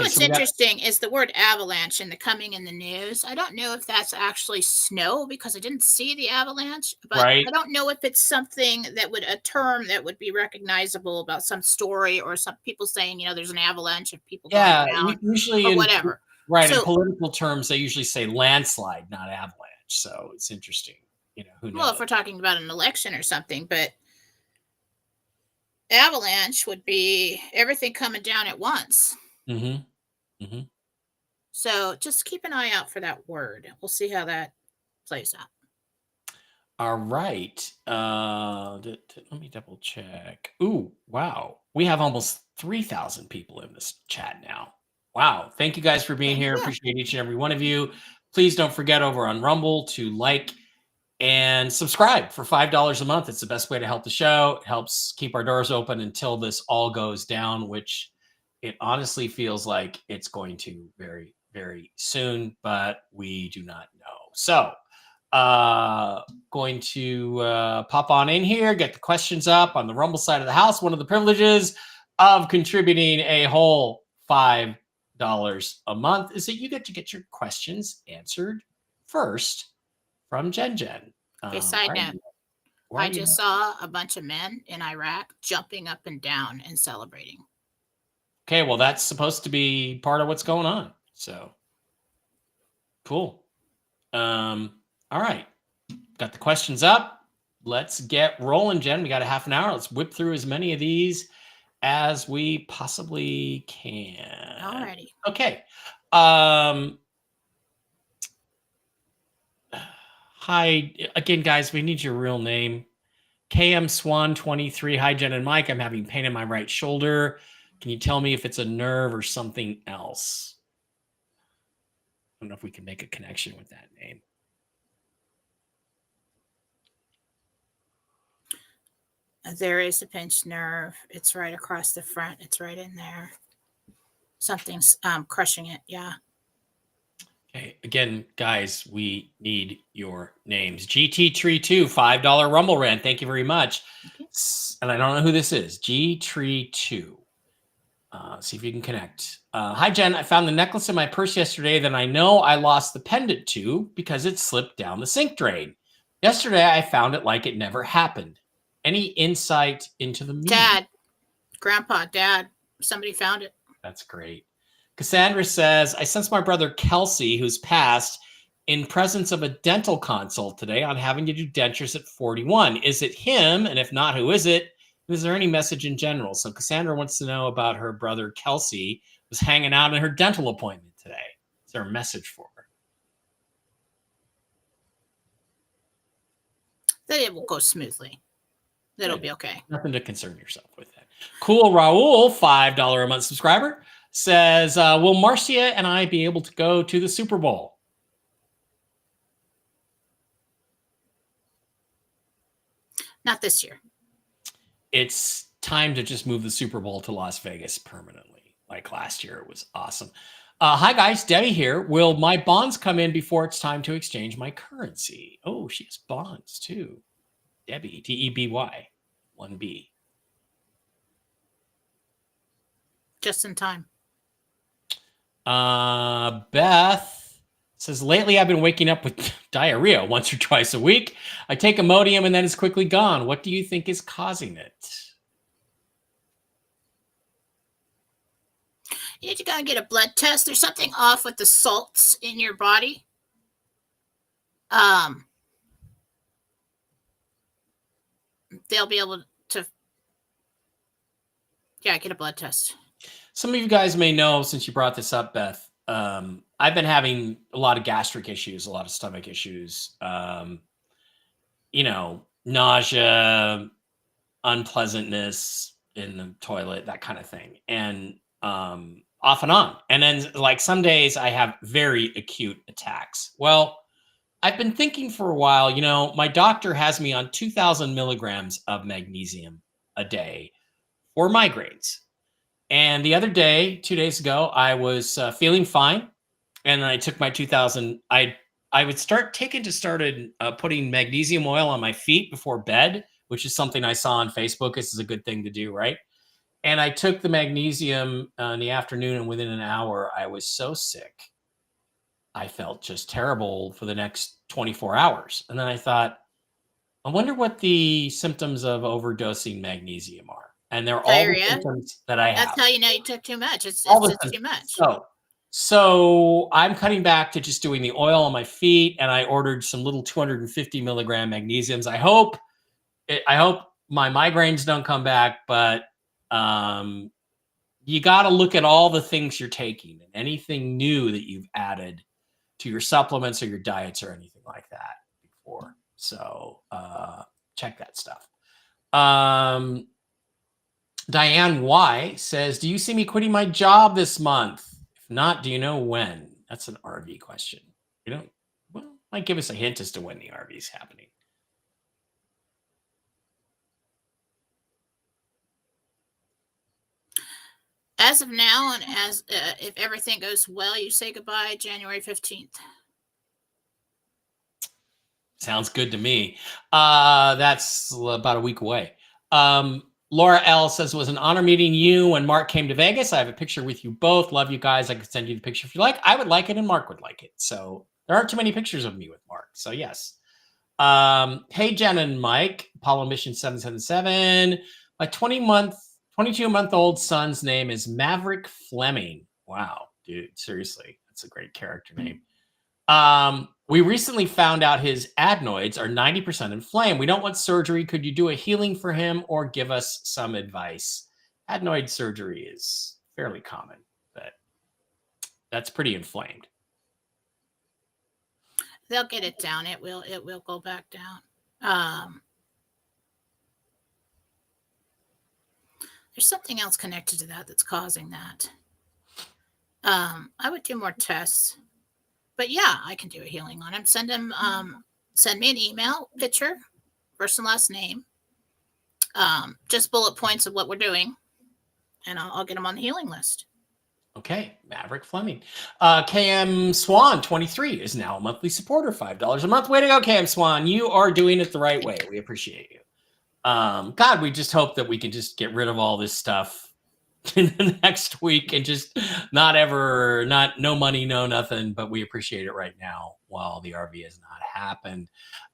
[SPEAKER 2] What's interesting is the word avalanche and the coming in the news. I don't know if that's actually snow because I didn't see the avalanche, but I don't know if it's something a term that would be recognizable about some story or some people saying, there's an avalanche of people going down
[SPEAKER 1] usually
[SPEAKER 2] or whatever.
[SPEAKER 1] Right. So, in political terms, they usually say landslide, not avalanche. So it's interesting. Who knows?
[SPEAKER 2] Well, if we're talking about an election or something, but avalanche would be everything coming down at once. So just keep an eye out for that word. We'll see how that plays out.
[SPEAKER 1] All right. Let me double check. Ooh, wow. We have almost 3,000 people in this chat now. Wow. Thank you guys for being here. Appreciate each and every one of you. Please don't forget over on Rumble to like and subscribe for $5 a month. It's the best way to help the show. It helps keep our doors open until this all goes down, which it honestly feels like it's going to very, very soon, but we do not know. So going to pop on in here, get the questions up on the Rumble side of the house. One of the privileges of contributing a whole $5 a month is that you get to get your questions answered first from Jen.
[SPEAKER 2] Okay, side note. I just saw a bunch of men in Iraq jumping up and down and celebrating.
[SPEAKER 1] Okay, well, that's supposed to be part of what's going on. So, cool. All right. Got the questions up. Let's get rolling, Jen. We got a half an hour. Let's whip through as many of these as we possibly can.
[SPEAKER 2] Alrighty.
[SPEAKER 1] Okay. Hi. Again, guys, we need your real name. KM Swan 23. Hi, Jen and Mike. I'm having pain in my right shoulder. Can you tell me if it's a nerve or something else? I don't know if we can make a connection with that name.
[SPEAKER 2] There is a pinched nerve. It's right across the front. It's right in there. Something's crushing it. Yeah.
[SPEAKER 1] Okay, again, guys, we need your names. GT Tree 2, $5 Rumble Rant. Thank you very much.
[SPEAKER 2] Okay.
[SPEAKER 1] And I don't know who this is. G Tree 2. See if you can connect. Hi, Jen. I found the necklace in my purse yesterday that I know I lost the pendant to because it slipped down the sink drain. Yesterday, I found it like it never happened. Any insight into the meaning?
[SPEAKER 2] Dad, Grandpa, Dad, somebody found it.
[SPEAKER 1] That's great. Cassandra says, I sense my brother Kelsey, who's passed, in presence of a dental consult today on having to do dentures at 41. Is it him? And if not, who is it? Is there any message in general? So Cassandra wants to know about her brother Kelsey was hanging out in her dental appointment today. Is there a message for her?
[SPEAKER 2] That it will go smoothly. That'll be okay.
[SPEAKER 1] Nothing to concern yourself with that. Cool Raul, $5 a month subscriber, says, will Marcia and I be able to go to the Super Bowl?
[SPEAKER 2] Not this year.
[SPEAKER 1] It's time to just move the Super Bowl to Las Vegas permanently. Like last year, it was awesome. Hi, guys. Debbie here. Will my bonds come in before it's time to exchange my currency? Oh, she has bonds too. Debbie, Deby, 1B.
[SPEAKER 2] Just in time.
[SPEAKER 1] Beth says, lately I've been waking up with diarrhea once or twice a week. I take Imodium and then it's quickly gone. What do you think is causing it?
[SPEAKER 2] You need to go and get a blood test. There's something off with the salts in your body. They'll be able to, get a blood test.
[SPEAKER 1] Some of you guys may know, since you brought this up, Beth, I've been having a lot of gastric issues, a lot of stomach issues, nausea, unpleasantness in the toilet, that kind of thing. And off and on. And then like some days I have very acute attacks. Well, I've been thinking for a while, my doctor has me on 2,000 milligrams of magnesium a day for migraines. And the other day, 2 days ago, I was feeling fine. And I took my 2,000. I started putting magnesium oil on my feet before bed, which is something I saw on Facebook. This is a good thing to do, right? And I took the magnesium in the afternoon, and within an hour, I was so sick. I felt just terrible for the next 24 hours. And then I thought, I wonder what the symptoms of overdosing magnesium are. And they're all the symptoms that I have.
[SPEAKER 2] That's how you know you took too much. It's too much.
[SPEAKER 1] So I'm cutting back to just doing the oil on my feet, and I ordered some little 250 milligram magnesiums. I hope my migraines don't come back, but you got to look at all the things you're taking and anything new that you've added to your supplements or your diets or anything like that before. So check that stuff. Diane Y says, do you see me quitting my job this month? If not, do you know when? That's an RV question. Might give us a hint as to when the RV is happening.
[SPEAKER 2] As of now, and as if everything goes well, you say goodbye January 15th.
[SPEAKER 1] Sounds good to me. That's about a week away. Laura L says, it was an honor meeting you when Mark came to Vegas. I have a picture with you both. Love you guys. I could send you the picture if you like. I would like it and Mark would like it. So there aren't too many pictures of me with Mark. So yes. Hey, Jen and Mike, Apollo Mission 777. My 22-month-old son's name is Maverick Fleming. Wow, dude, seriously, that's a great character name. We recently found out his adenoids are 90% inflamed. We don't want surgery. Could you do a healing for him or give us some advice? Adenoid surgery is fairly common, but that's pretty inflamed.
[SPEAKER 2] They'll get it down. It will go back down. There's something else connected to that that's causing that. I would do more tests. But yeah, I can do a healing on him. Send me an email, picture, first and last name, just bullet points of what we're doing, and I'll get him on the healing list.
[SPEAKER 1] Okay, Maverick Fleming. KM Swan 23 is now a monthly supporter, $5 a month. Way to go, KM Swan. You are doing it the right way. We appreciate you. God, we just hope that we can just get rid of all this stuff in the next week and just no money, no nothing, but we appreciate it right now while the RV has not happened.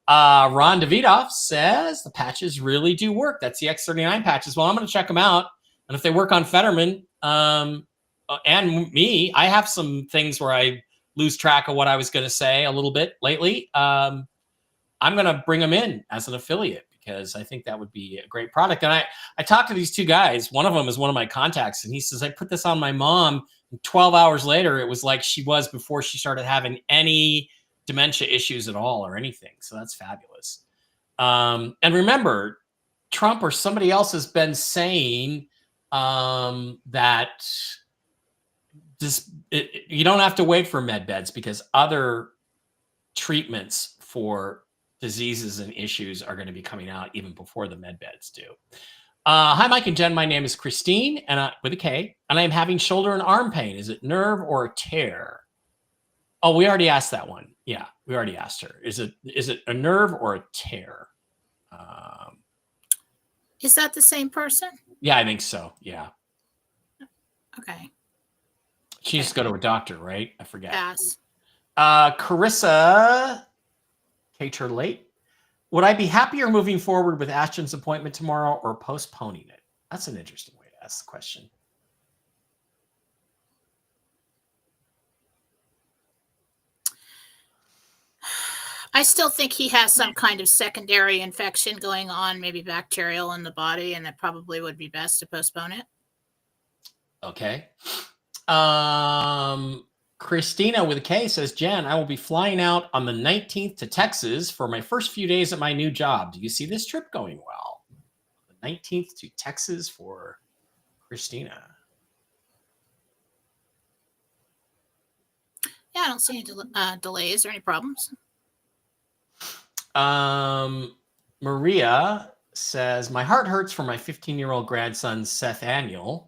[SPEAKER 1] Ron Davidoff says the patches really do work. That's the X39 patches. Well, I'm going to check them out. And if they work on Fetterman, and me, I have some things where I lose track of what I was going to say a little bit lately. I'm going to bring them in as an affiliate because I think that would be a great product. And I talked to these two guys. One of them is one of my contacts, and he says, I put this on my mom. And 12 hours later, it was like she was before she started having any dementia issues at all or anything. So that's fabulous. And remember, Trump or somebody else has been saying that you don't have to wait for med beds because other treatments for diseases and issues are going to be coming out even before the med beds do. Hi, Mike and Jen. My name is Christine, and with a K, and I am having shoulder and arm pain. Is it nerve or a tear? Oh, we already asked that one. Yeah, we already asked her. Is it a nerve or a tear?
[SPEAKER 2] Is that the same person?
[SPEAKER 1] Yeah, I think so. Yeah.
[SPEAKER 2] Okay.
[SPEAKER 1] She needs to go to a doctor, right? I forget.
[SPEAKER 2] Pass.
[SPEAKER 1] Carissa Cater late. Would I be happier moving forward with Ashton's appointment tomorrow or postponing it? That's an interesting way to ask the question.
[SPEAKER 2] I still think he has some kind of secondary infection going on, maybe bacterial in the body, and that probably would be best to postpone it.
[SPEAKER 1] Okay. Christina with a K says, Jen, I will be flying out on the 19th to Texas for my first few days at my new job. Do you see this trip going well? The 19th to Texas for Christina.
[SPEAKER 2] Yeah, I don't see any delays or any problems.
[SPEAKER 1] Maria says, my heart hurts for my 15-year-old grandson, Seth Annual.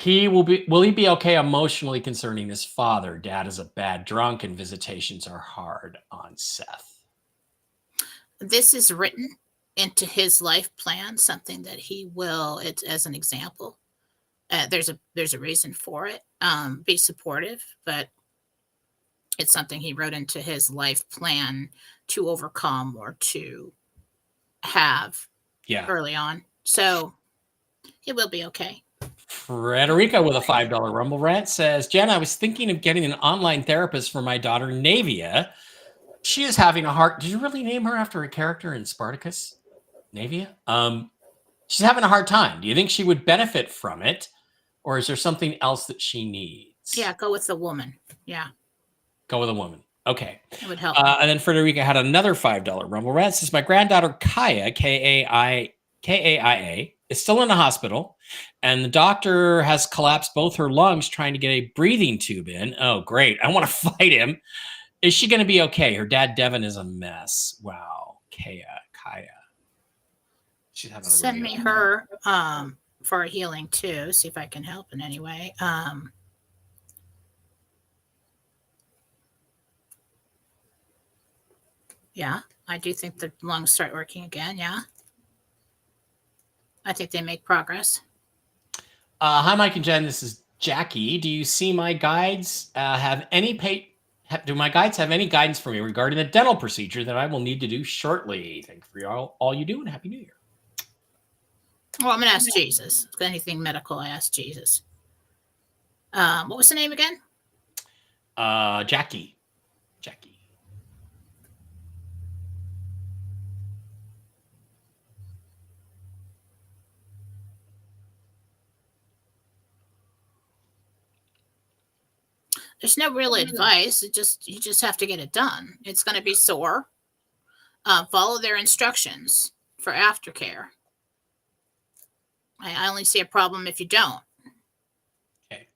[SPEAKER 1] Will he be okay emotionally concerning his father? Dad is a bad drunk and visitations are hard on Seth.
[SPEAKER 2] This is written into his life plan, something that he will, it's as an example. There's a reason for it. Be supportive, but it's something he wrote into his life plan to overcome or to have early on. So it will be okay.
[SPEAKER 1] Frederica with a $5 Rumble rant says, Jen, I was thinking of getting an online therapist for my daughter, Navia. She is having a hard... Did you really name her after a character in Spartacus? Navia? She's having a hard time. Do you think she would benefit from it? Or is there something else that she needs?
[SPEAKER 2] Yeah, go with the woman. Yeah.
[SPEAKER 1] Go with a woman. Okay.
[SPEAKER 2] It would help.
[SPEAKER 1] And then Frederica had another $5 Rumble rant. Says, my granddaughter, Kaya, K-A-I-A, is still in the hospital, and the doctor has collapsed both her lungs trying to get a breathing tube in. Oh, great. I want to fight him. Is she going to be okay? Her dad, Devin, is a mess. Wow. Kaya. She's having
[SPEAKER 2] Send me her for a healing too. See if I can help in any way. Yeah, I do think the lungs start working again. Yeah. I think they make progress.
[SPEAKER 1] Hi, Mike and Jen. This is Jackie. Do you see my guides do my guides have any guidance for me regarding the dental procedure that I will need to do shortly? Thank you for all you do, and Happy New Year.
[SPEAKER 2] Well, I'm going to ask Jesus. If anything medical, I ask Jesus. What was the name again?
[SPEAKER 1] Jackie.
[SPEAKER 2] There's no real advice. You just have to get it done. It's going to be sore. Follow their instructions for aftercare. I only see a problem if you don't.
[SPEAKER 1] Okay.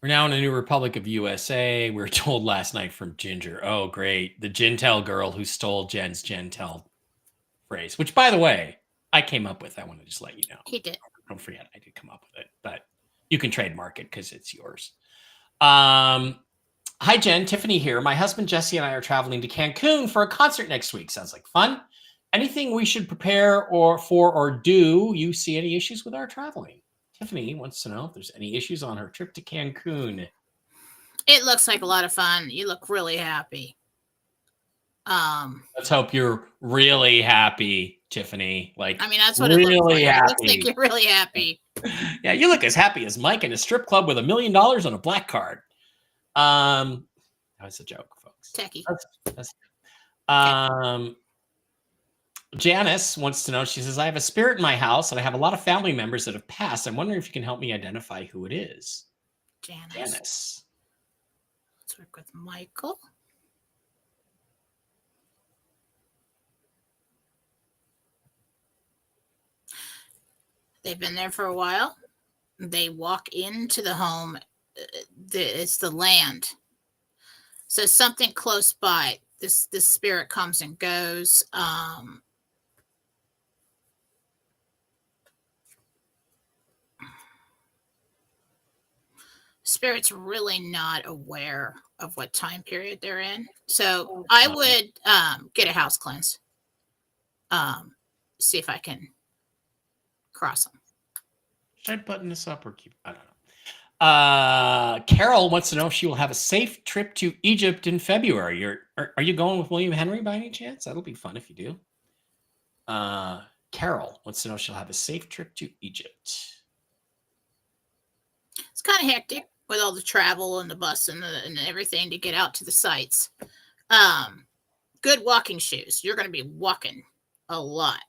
[SPEAKER 1] We're now in a new Republic of USA. We were told last night from Ginger. Oh, great. The Jentel girl who stole Jen's Jentel phrase, which, by the way, I came up with. I want to just let you know.
[SPEAKER 2] He did.
[SPEAKER 1] Don't forget, I did come up with it. But You can trademark it because it's yours. Hi, Jen. Tiffany here. My husband, Jesse, and I are traveling to Cancun for a concert next week. Sounds like fun. Anything we should prepare or do? You see any issues with our traveling? Tiffany wants to know if there's any issues on her trip to Cancun.
[SPEAKER 2] It looks like a lot of fun. You look really happy.
[SPEAKER 1] Let's hope you're really happy, Tiffany. Like,
[SPEAKER 2] I mean, that's what it looks like. It looks like you're really happy.
[SPEAKER 1] Yeah, you look as happy as Mike in a strip club with $1 million on a black card. That was a joke, folks.
[SPEAKER 2] Techie.
[SPEAKER 1] Janice wants to know, she says, I have a spirit in my house and I have a lot of family members that have passed. I'm wondering if you can help me identify who it is. Janice.
[SPEAKER 2] Let's work with Michael. They've been there for a while. They walk into the home. It's the land. So something close by. This spirit comes and goes. Spirit's really not aware of what time period they're in. So I would get a house cleanse. See if I can cross them.
[SPEAKER 1] Should I button this up or keep? I don't know. Carol wants to know if she will have a safe trip to Egypt in February. Are you going with William Henry by any chance? That'll be fun if you do. Carol wants to know if she'll have a safe trip to Egypt.
[SPEAKER 2] It's kind of hectic with all the travel and the bus and everything to get out to the sites. Good walking shoes. You're going to be walking a lot.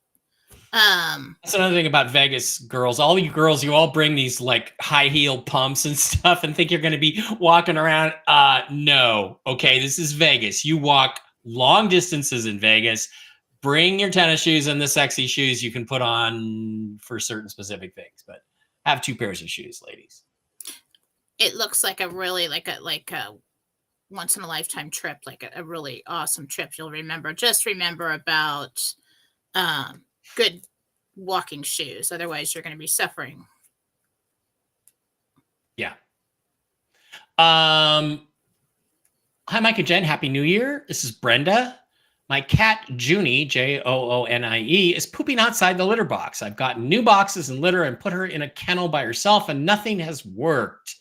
[SPEAKER 1] That's another thing about Vegas, girls. All you girls, you all bring these like high heel pumps and stuff and think you're going to be walking around. No. Okay, this is Vegas. You walk long distances in Vegas. Bring your tennis shoes and the sexy shoes you can put on for certain specific things, but have 2 pairs of shoes, ladies.
[SPEAKER 2] It looks like a really like a once in a lifetime trip, like a really awesome trip. You'll remember. Just remember about good walking shoes. Otherwise, you're going to be suffering.
[SPEAKER 1] Yeah. Hi, Mike and Jen. Happy New Year. This is Brenda. My cat, Junie, Joonie, is pooping outside the litter box. I've gotten new boxes and litter and put her in a kennel by herself, and nothing has worked.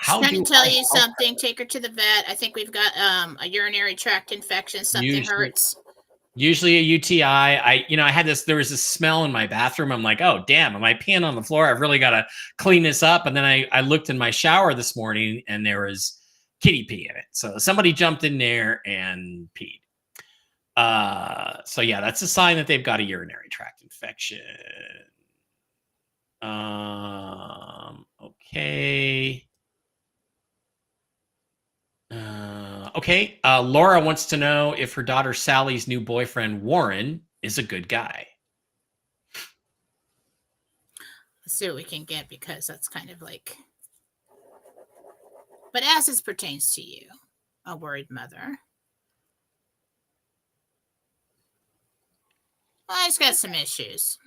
[SPEAKER 2] Can I tell you something? Take her to the vet. I think we've got a urinary tract infection. Something hurts.
[SPEAKER 1] Usually a UTI. I had there was this smell in my bathroom. I'm like, oh, damn, am I peeing on the floor? I've really got to clean this up. And then I looked in my shower this morning and there was kitty pee in it. So somebody jumped in there and peed. So yeah, that's a sign that they've got a urinary tract infection. Okay. Okay. Laura wants to know if her daughter Sally's new boyfriend Warren is a good guy.
[SPEAKER 2] Let's see what we can get, because that's kind of like. But as it pertains to you, a worried mother. Well, he's got some issues,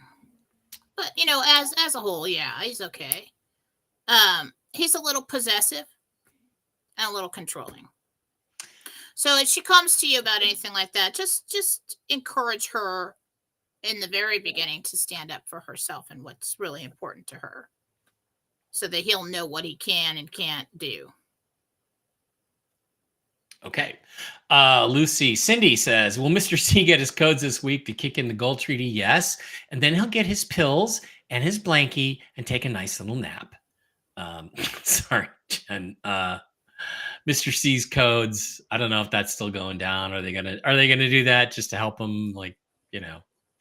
[SPEAKER 2] but as a whole, yeah, he's okay. He's a little possessive and a little controlling. So if she comes to you about anything like that, just encourage her in the very beginning to stand up for herself and what's really important to her, so that he'll know what he can and can't do.
[SPEAKER 1] Okay. Cindy says, will Mr. C get his codes this week to kick in the gold treaty? Yes. And then he'll get his pills and his blankie and take a nice little nap. Sorry, Jen. Mr. C's codes. I don't know if that's still going down. Are they gonna do that just to help him? Like,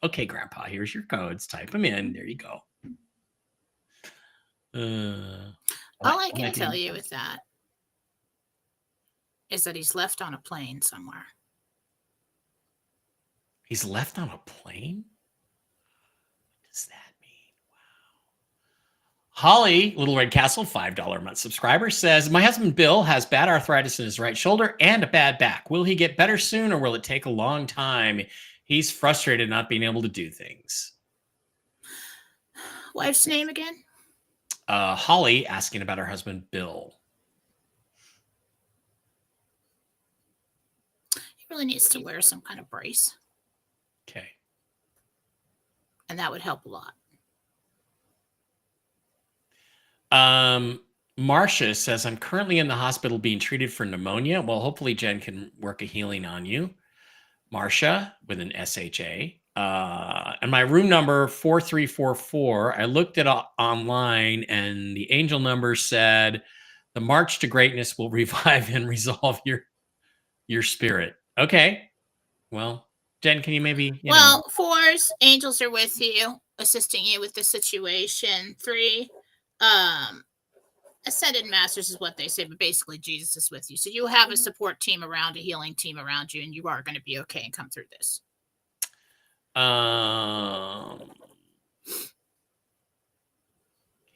[SPEAKER 1] okay, Grandpa, here's your codes. Type them in. There you go.
[SPEAKER 2] All I can tell you with that is that he's left on a plane somewhere.
[SPEAKER 1] He's left on a plane? What does that mean? Wow. Holly, Little Red Castle, $5 a month subscriber, says, my husband Bill has bad arthritis in his right shoulder and a bad back. Will he get better soon, or will it take a long time? He's frustrated not being able to do things.
[SPEAKER 2] Wife's name again?
[SPEAKER 1] Holly asking about her husband, Bill.
[SPEAKER 2] He really needs to wear some kind of brace.
[SPEAKER 1] Okay.
[SPEAKER 2] And that would help a lot.
[SPEAKER 1] Marcia says, I'm currently in the hospital being treated for pneumonia. Well, hopefully Jen can work a healing on you. Marcia with an SHA. And my room number 4344. I looked it up online and the angel number said the march to greatness will revive and resolve your spirit. Okay. Well, Jen, can you maybe,
[SPEAKER 2] well, 4s, angels are with you, assisting you with the situation. 3, ascended masters is what they say, but basically Jesus is with you. So you have a support team around, a healing team around you, and you are going to be okay and come through this.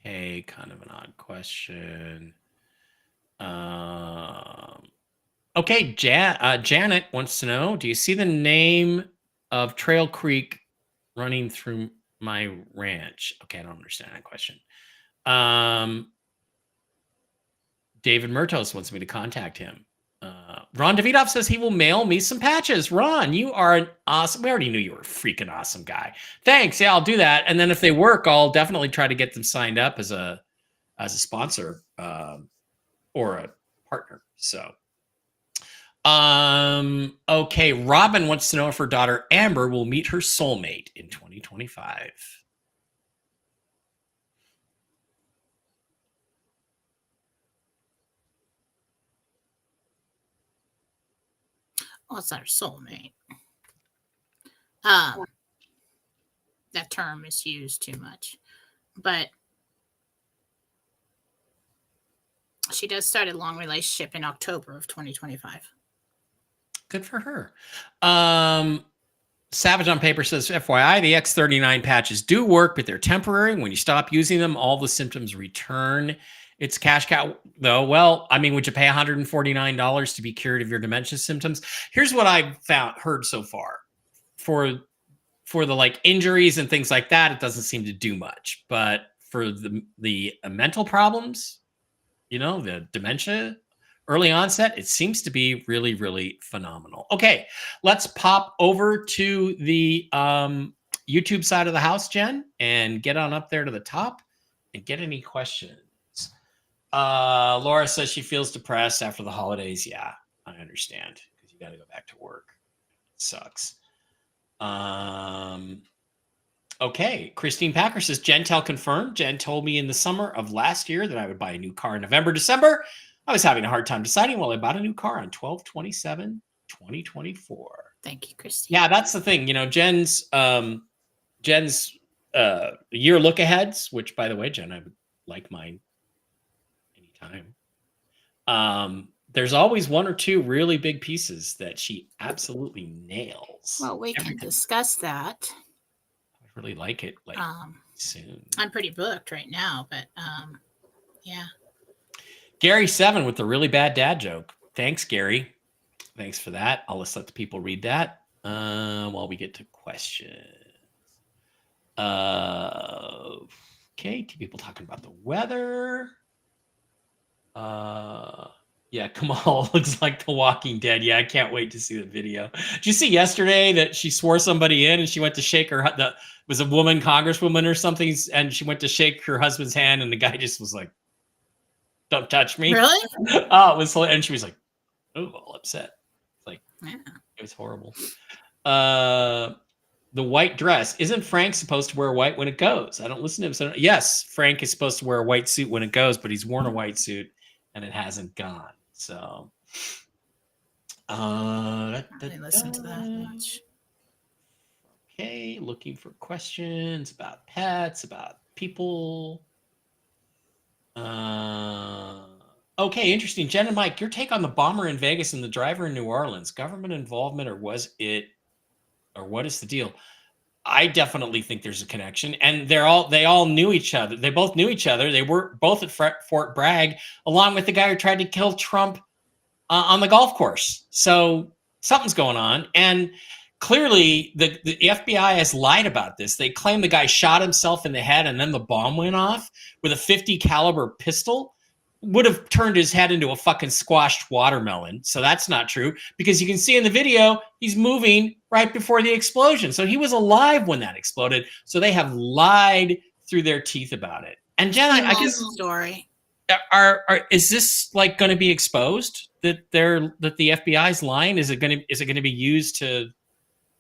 [SPEAKER 1] Okay, kind of an odd question. Okay, Janet wants to know, do you see the name of Trail Creek running through my ranch? Okay, I don't understand that question. David Murtos wants me to contact him. Ron Davidoff says he will mail me some patches. Ron, you are an awesome. We already knew you were a freaking awesome guy. Thanks. Yeah, I'll do that. And then if they work, I'll definitely try to get them signed up as a sponsor or a partner. So, okay. Robin wants to know if her daughter Amber will meet her soulmate in 2025.
[SPEAKER 2] Well, it's not her soulmate. That term is used too much. But she does start a long relationship in October of 2025.
[SPEAKER 1] Good for her. Savage on Paper says, FYI, the X39 patches do work, but they're temporary. When you stop using them, all the symptoms return. It's cash cow, though. Well, I mean, would you pay $149 to be cured of your dementia symptoms? Here's what I've heard so far. For the like injuries and things like that, it doesn't seem to do much. But for the mental problems, the dementia, early onset, it seems to be really, really phenomenal. Okay, let's pop over to the YouTube side of the house, Jen, and get on up there to the top and get any questions. Laura says she feels depressed after the holidays. Yeah, I understand, because you got to go back to work. It sucks. Okay, Christine Packer says, Jentel confirmed. Jen told me in the summer of last year that I would buy a new car in November, December. I was having a hard time deciding. Well, I bought a new car on 12/27/2024.
[SPEAKER 2] Thank you, Christine.
[SPEAKER 1] Yeah, that's the thing. Jen's year look aheads, which, by the way, Jen, I would like mine anytime. There's always one or two really big pieces that she absolutely nails.
[SPEAKER 2] Well, we can discuss that.
[SPEAKER 1] I really like it. Soon.
[SPEAKER 2] I'm pretty booked right now, but yeah.
[SPEAKER 1] Gary 7 with the really bad dad joke. Thanks, Gary. Thanks for that. I'll just let the people read that while we get to questions. Okay, two people talking about the weather. Yeah, Kamal looks like The Walking Dead. Yeah, I can't wait to see the video. Did you see yesterday that she swore somebody in and she went to shake her, was a woman, congresswoman or something, and she went to shake her husband's hand and the guy just was like, don't touch me.
[SPEAKER 2] Really?
[SPEAKER 1] Oh, it was, and she was like, oh, all upset. Like, yeah. It was horrible. The white dress. Isn't Frank supposed to wear white when it goes? I don't listen to him. So yes, Frank is supposed to wear a white suit when it goes, but he's worn a white suit and it hasn't gone. So,
[SPEAKER 2] I didn't listen to that much.
[SPEAKER 1] Okay, looking for questions about pets, about people. Okay, interesting. Jen and Mike, your take on the bomber in Vegas and the driver in New Orleans. Government involvement, or what is the deal? I definitely think there's a connection, and they all knew each other. They both knew each other. They were both at Fort Bragg, along with the guy who tried to kill Trump on the golf course. So something's going on. And clearly the FBI has lied about this. They claim the guy shot himself in the head and then the bomb went off with a 50 caliber pistol. Would have turned his head into a fucking squashed watermelon. So that's not true, because you can see in the video he's moving right before the explosion. So he was alive when that exploded. So they have lied through their teeth about it. And Jen, I guess
[SPEAKER 2] story.
[SPEAKER 1] Is this like going to be exposed that the FBI's lying? Is it going to be used to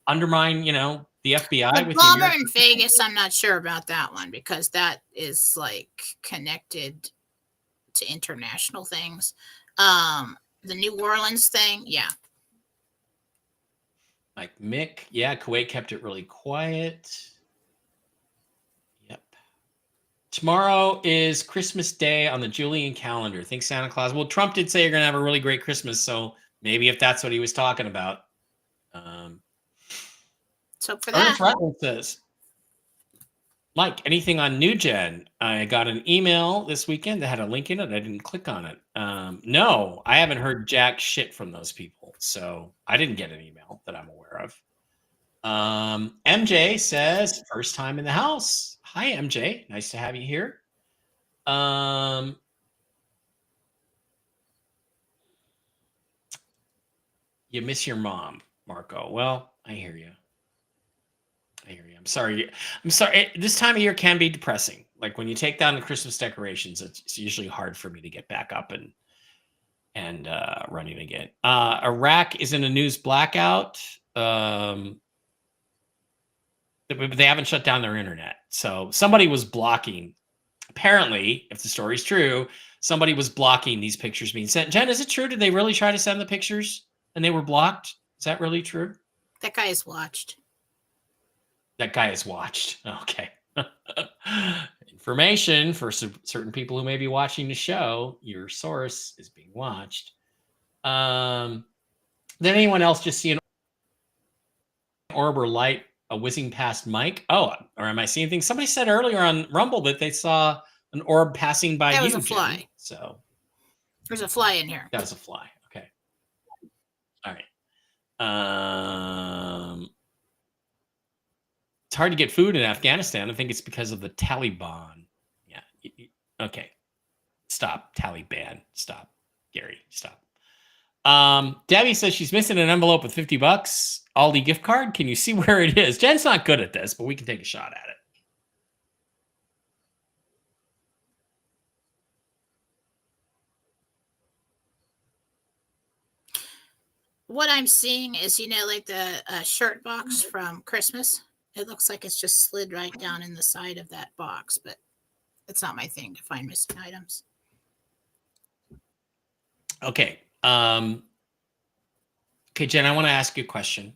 [SPEAKER 1] undermine, the FBI?
[SPEAKER 2] The bomber in Vegas, I'm not sure about that one, because that is like connected to international things. The New Orleans thing, yeah.
[SPEAKER 1] Like Mick, yeah, Kuwait kept it really quiet. Yep. Tomorrow is Christmas Day on the Julian calendar. Think Santa Claus. Well, Trump did say you're going to have a really great Christmas, so maybe if that's what he was talking about.
[SPEAKER 2] So for that,
[SPEAKER 1] Rutland says, Mike, anything on New Gen? I got an email this weekend that had a link in it. I didn't click on it. No, I haven't heard jack shit from those people, so I didn't get an email that I'm aware of. MJ says, first time in the house. Hi, MJ. Nice to have you here. You miss your mom, Marco. Well, I hear you. I'm sorry. This time of year can be depressing. Like when you take down the Christmas decorations, it's usually hard for me to get back up and running again. Iraq is in a news blackout. They haven't shut down their internet. So somebody was blocking. Apparently, if the story's true, somebody was blocking these pictures being sent. Jen, is it true? Did they really try to send the pictures and they were blocked? Is that really true?
[SPEAKER 2] That guy is watched.
[SPEAKER 1] That guy is watched. Okay. Information for certain people who may be watching the show. Your source is being watched. Did anyone else just see an orb or light whizzing past Mike? Oh, or am I seeing things? Somebody said earlier on Rumble that they saw an orb passing by you.
[SPEAKER 2] That was a fly.
[SPEAKER 1] Jen. So
[SPEAKER 2] there's a fly in here.
[SPEAKER 1] That was a fly. Okay. All right. It's hard to get food in Afghanistan. I think it's because of the Taliban. Yeah. Okay. Stop. Taliban. Stop. Gary, stop. Debbie says she's missing an envelope with $50. Aldi gift card. Can you see where it is? Jen's not good at this, but we can take a shot at it.
[SPEAKER 2] What I'm seeing is, like the shirt box from Christmas. It looks like it's just slid right down in the side of that box, but it's not my thing to find missing items.
[SPEAKER 1] Okay. Okay, Jen, I want to ask you a question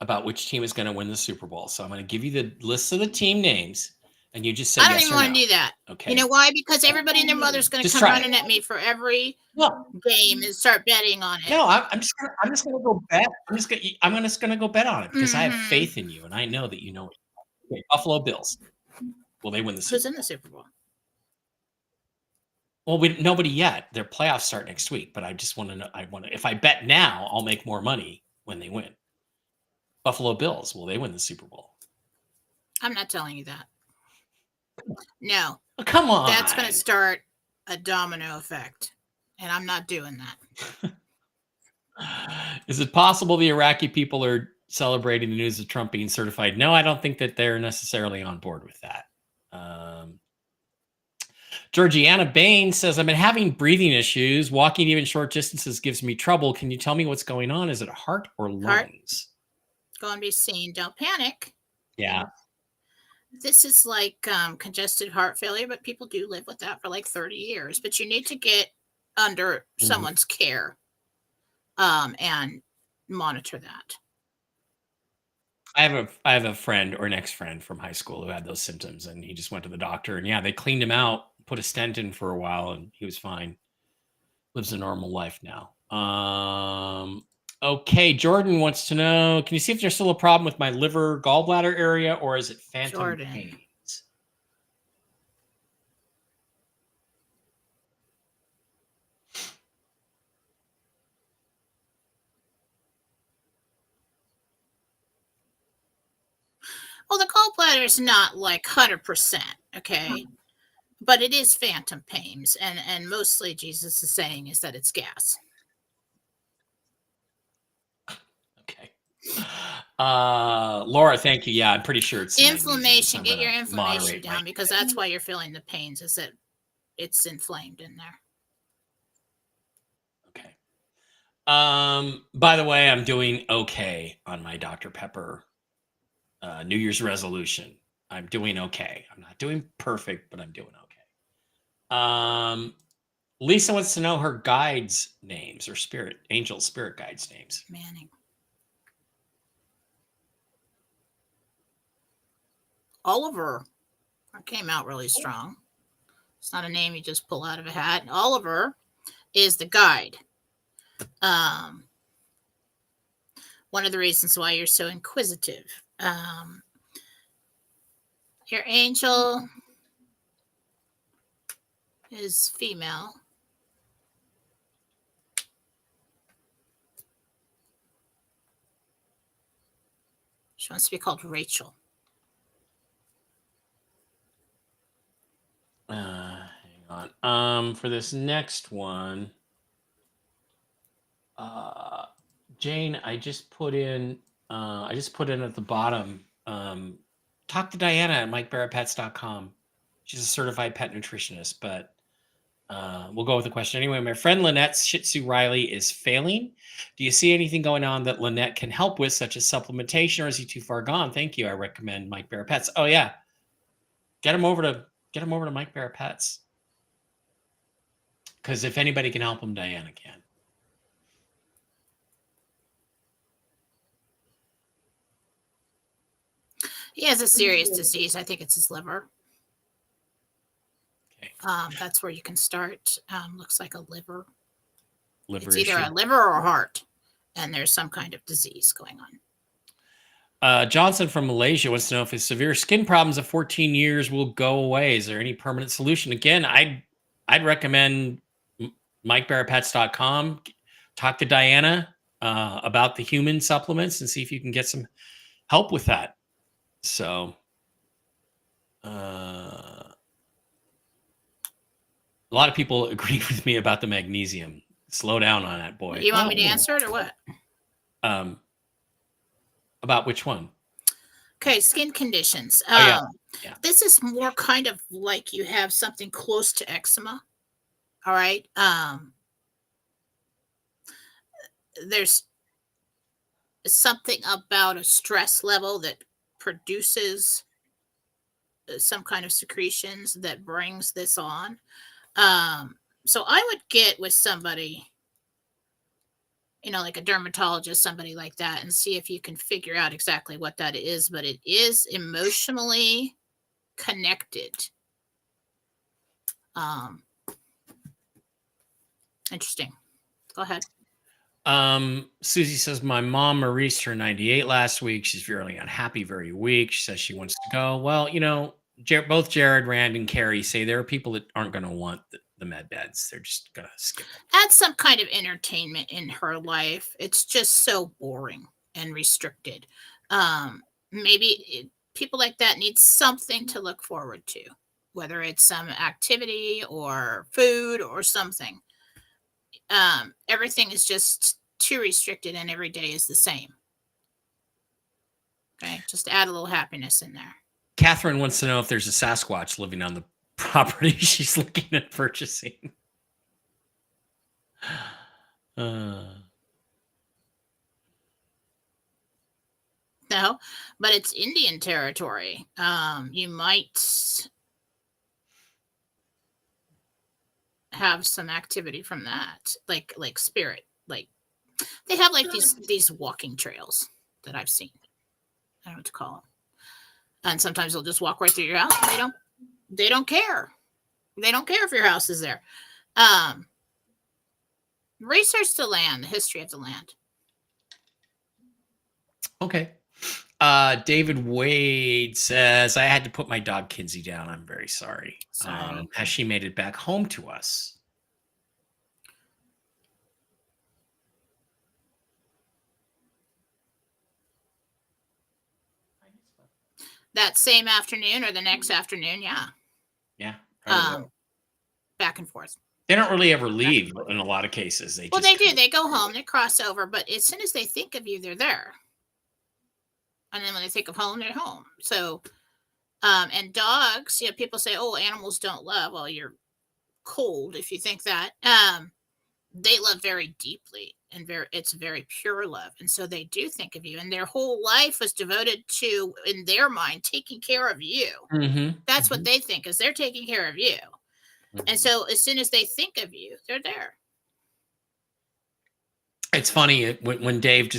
[SPEAKER 1] about which team is going to win the Super Bowl. So I'm going to give you the list of the team names, and you just say yes or no.
[SPEAKER 2] I don't even want to do that. Okay. You know why? Because everybody and their mother's going to come running at me for every game and start betting on it.
[SPEAKER 1] No, I'm just going to go bet. I'm just going to go bet on it because I have faith in you, and I know that you know it. Okay, Buffalo Bills. Will they win the Super Bowl?
[SPEAKER 2] Who's in the Super Bowl?
[SPEAKER 1] Well, nobody yet. Their playoffs start next week, but I just want to know. If I bet now, I'll make more money when they win. Buffalo Bills, will they win the Super Bowl?
[SPEAKER 2] I'm not telling you that. No.
[SPEAKER 1] Oh, come on.
[SPEAKER 2] That's going to start a domino effect, and I'm not doing that.
[SPEAKER 1] Is it possible the Iraqi people are celebrating the news of Trump being certified? No, I don't think that they're necessarily on board with that. Georgiana Bain says, I've been having breathing issues. Walking even short distances gives me trouble. Can you tell me what's going on? Is it heart or lungs? Heart.
[SPEAKER 2] Go and be seen. Don't panic.
[SPEAKER 1] Yeah.
[SPEAKER 2] This is like congested heart failure, but people do live with that for like 30 years. But you need to get under someone's care and monitor that.
[SPEAKER 1] I have a friend or an ex-friend from high school who had those symptoms, and he just went to the doctor, and they cleaned him out, put a stent in for a while, and he was fine. Lives a normal life now. Okay, Jordan wants to know, can you see if there's still a problem with my liver gallbladder area, or is it phantom pains?
[SPEAKER 2] bladder's not like 100%, okay? But it is phantom pains, and mostly Jesus is saying is that it's gas.
[SPEAKER 1] Okay. Laura, thank you. Yeah, I'm pretty sure it's magnesium, so
[SPEAKER 2] Inflammation.
[SPEAKER 1] I'm
[SPEAKER 2] Get your
[SPEAKER 1] gonna
[SPEAKER 2] inflammation
[SPEAKER 1] moderate my
[SPEAKER 2] down because that's why you're feeling the pains. Is that it's inflamed in there.
[SPEAKER 1] Okay. By the way, I'm doing okay on my Dr. Pepper New Year's resolution. I'm doing okay. I'm not doing perfect, but I'm doing okay. Lisa wants to know her guides' names or angel spirit guides' names.
[SPEAKER 2] Manning. Oliver came out really strong. It's not a name you just pull out of a hat. Oliver is the guide. One of the reasons why you're so inquisitive. Your angel is female. She wants to be called Rachel.
[SPEAKER 1] Hang on. For this next one, Jane, I just put in at the bottom. Talk to Diana at MikeBarrettPets.com. She's a certified pet nutritionist, but we'll go with the question anyway. My friend Lynette's Shih Tzu Riley is failing. Do you see anything going on that Lynette can help with, such as supplementation, or is he too far gone? Thank you. I recommend Mike Barrett Pets. Oh yeah, get him over to Mike Barrett Pets. Because if anybody can help him, Diana can.
[SPEAKER 2] He has a serious disease. I think it's his liver.
[SPEAKER 1] Okay.
[SPEAKER 2] That's where you can start. Looks like a liver.
[SPEAKER 1] Liver
[SPEAKER 2] it's either
[SPEAKER 1] issue.
[SPEAKER 2] a liver or heart, and there's some kind of disease going on.
[SPEAKER 1] Johnson from Malaysia wants to know if his severe skin problems of 14 years will go away. Is there any permanent solution? Again, I'd recommend MikeBarrettPets.com. Talk to Diana about the human supplements and see if you can get some help with that. So, a lot of people agreed with me about the magnesium. Slow down on that, boy.
[SPEAKER 2] You want me to answer it or what?
[SPEAKER 1] About which one?
[SPEAKER 2] Okay, skin conditions.
[SPEAKER 1] Yeah.
[SPEAKER 2] This is more kind of like you have something close to eczema. All right. There's something about a stress level that produces some kind of secretions that brings this on. So I would get with somebody, like a dermatologist, somebody like that, and see if you can figure out exactly what that is. But it is emotionally connected. Interesting. Go ahead.
[SPEAKER 1] Susie says, my mom Maurice turned 98 last week. She's very unhappy, very weak. She says she wants to go. Well, both Jared, Rand, and Carrie say there are people that aren't going to want the med beds. They're just going to skip them.
[SPEAKER 2] Add some kind of entertainment in her life. It's just so boring and restricted. Maybe people like that need something to look forward to, whether it's some activity or food or something. Everything is just too restricted and every day is the same. Okay, just add a little happiness in there.
[SPEAKER 1] Catherine wants to know if there's a Sasquatch living on the property she's looking at purchasing.
[SPEAKER 2] No, but it's Indian territory. You might have some activity from that, like spirit. Like they have like these walking trails that I've seen. I don't know what to call them. And sometimes they'll just walk right through your house. They don't care. They don't care if your house is there. Research the land, the history of the land.
[SPEAKER 1] Okay. David Wade says, I had to put my dog Kinsey down. I'm very sorry. Has she made it back home to us?
[SPEAKER 2] that same afternoon or the next afternoon. Yeah.
[SPEAKER 1] Yeah. Right away.
[SPEAKER 2] Back and forth.
[SPEAKER 1] They don't really ever leave in a lot of cases.
[SPEAKER 2] Well, they do. They go home, they cross over, but as soon as they think of you, they're there. And then when they think of home, they're home. So, and dogs, you know, people say, oh, animals don't love. Well, you're cold if you think that. They love very deeply and it's very pure love. And so they do think of you, and their whole life was devoted to, in their mind, taking care of you.
[SPEAKER 1] Mm-hmm.
[SPEAKER 2] That's what they think, is they're taking care of you. And so as soon as they think of you, they're there.
[SPEAKER 1] It's funny when Dave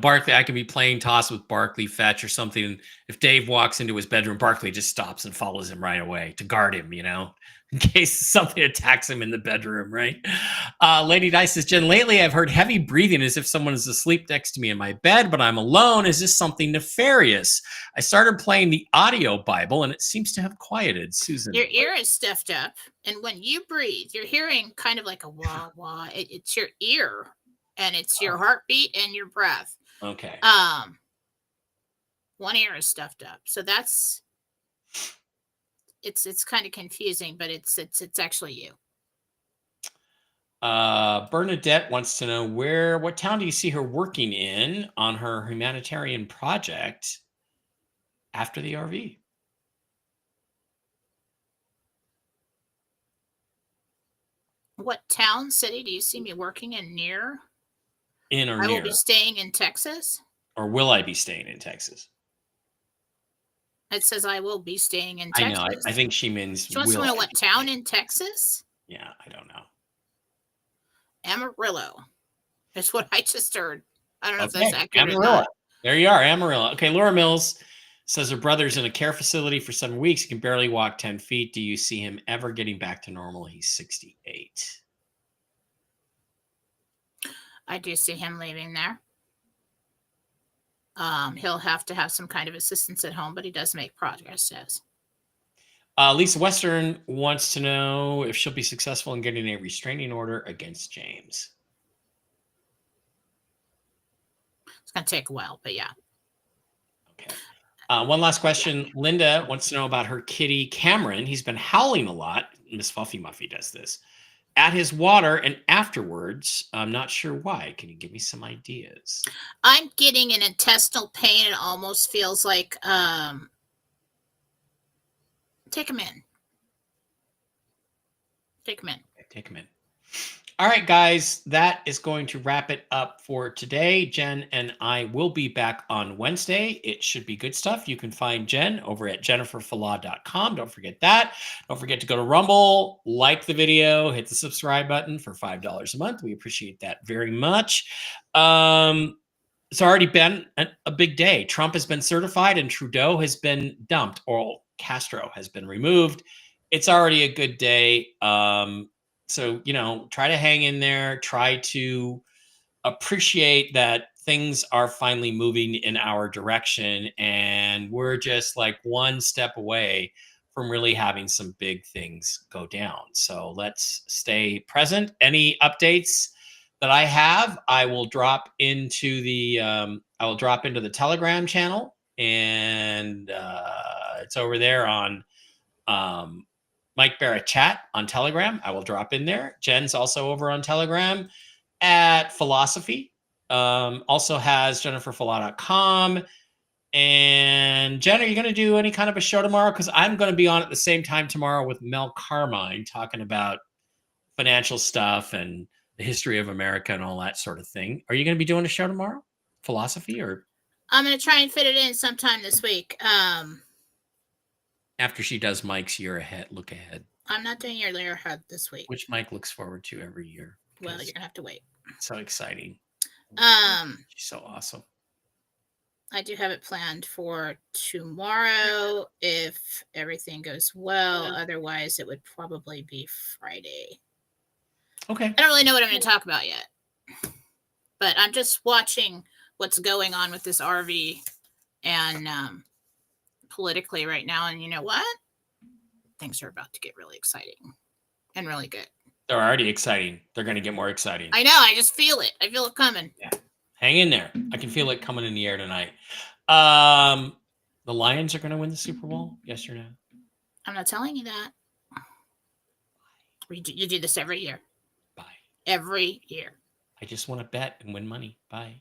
[SPEAKER 1] Barkley, I could be playing toss with Barkley, fetch or something. And if Dave walks into his bedroom, Barkley just stops and follows him right away to guard him, in case something attacks him in the bedroom, right? Lady Dice says, Jen, lately I've heard heavy breathing as if someone is asleep next to me in my bed, but I'm alone. Is this something nefarious? I started playing the audio Bible and it seems to have quieted. Susan.
[SPEAKER 2] Your ear is stuffed up. And when you breathe, you're hearing kind of like a wah, wah. It's your ear. And it's your heartbeat and your breath.
[SPEAKER 1] Okay.
[SPEAKER 2] One ear is stuffed up. So that's it's kind of confusing, but it's actually you.
[SPEAKER 1] Bernadette wants to know what town do you see her working in on her humanitarian project after the RV?
[SPEAKER 2] What town, city do you see me working in near?
[SPEAKER 1] In or
[SPEAKER 2] I
[SPEAKER 1] near?
[SPEAKER 2] will be staying in Texas.
[SPEAKER 1] Or will I be staying in Texas?
[SPEAKER 2] It says I will be staying in Texas.
[SPEAKER 1] I know. I think she means.
[SPEAKER 2] She wants to know what town in Texas?
[SPEAKER 1] Yeah, I don't know.
[SPEAKER 2] Amarillo. That's what I just heard. I don't know if that's accurate.
[SPEAKER 1] Amarillo. There you are, Amarillo. Okay, Laura Mills says her brother's in a care facility for 7 weeks. He can barely walk 10 feet. Do you see him ever getting back to normal? He's 68.
[SPEAKER 2] I do see him leaving there. He'll have to have some kind of assistance at home, but he does make progress, says.
[SPEAKER 1] Lisa Western wants to know if she'll be successful in getting a restraining order against James.
[SPEAKER 2] It's going to take a while, but yeah.
[SPEAKER 1] Okay. One last question. Linda wants to know about her kitty, Cameron. He's been howling a lot. Miss Fluffy Muffy does this. At his water and afterwards. I'm not sure why. Can you give me some ideas?
[SPEAKER 2] I'm getting an intestinal pain. It almost feels like take him in. Take him in.
[SPEAKER 1] Okay, take him in. All right, guys, that is going to wrap it up for today. Jen and I will be back on Wednesday. It should be good stuff. You can find Jen over at jenniferfallah.com. Don't forget that. Don't forget to go to Rumble, like the video, hit the subscribe button for $5 a month. We appreciate that very much. It's already been a big day. Trump has been certified and Trudeau has been dumped, or Castro has been removed. It's already a good day. So, try to hang in there, try to appreciate that things are finally moving in our direction. And we're just like one step away from really having some big things go down. So let's stay present. Any updates that I have, I will drop into the Telegram channel, and it's over there on Mike Barrett Chat on Telegram. I will drop in there. Jen's also over on Telegram at Philosophy. Also has JenniferFallah.com. And Jen, are you going to do any kind of a show tomorrow? Because I'm going to be on at the same time tomorrow with Mel Carmine talking about financial stuff and the history of America and all that sort of thing. Are you going to be doing a show tomorrow? Philosophy, or?
[SPEAKER 2] I'm going to try and fit it in sometime this week.
[SPEAKER 1] After she does Mike's year ahead, look ahead.
[SPEAKER 2] I'm not doing your year ahead this week.
[SPEAKER 1] Which Mike looks forward to every year.
[SPEAKER 2] Well, you're gonna have to wait.
[SPEAKER 1] So exciting. She's so awesome.
[SPEAKER 2] I do have it planned for tomorrow if everything goes well. Otherwise, it would probably be Friday.
[SPEAKER 1] Okay.
[SPEAKER 2] I don't really know what I'm going to talk about yet, but I'm just watching what's going on with this RV and politically right now. And you know what? Things are about to get really exciting and really good.
[SPEAKER 1] They're already exciting. They're going to get more exciting.
[SPEAKER 2] I know. I just feel it. I feel it coming.
[SPEAKER 1] Yeah. Hang in there. I can feel it coming in the air tonight. The Lions are going to win the Super Bowl? Yes or no?
[SPEAKER 2] I'm not telling you that. You do this every year.
[SPEAKER 1] Bye.
[SPEAKER 2] Every year.
[SPEAKER 1] I just want to bet and win money. Bye.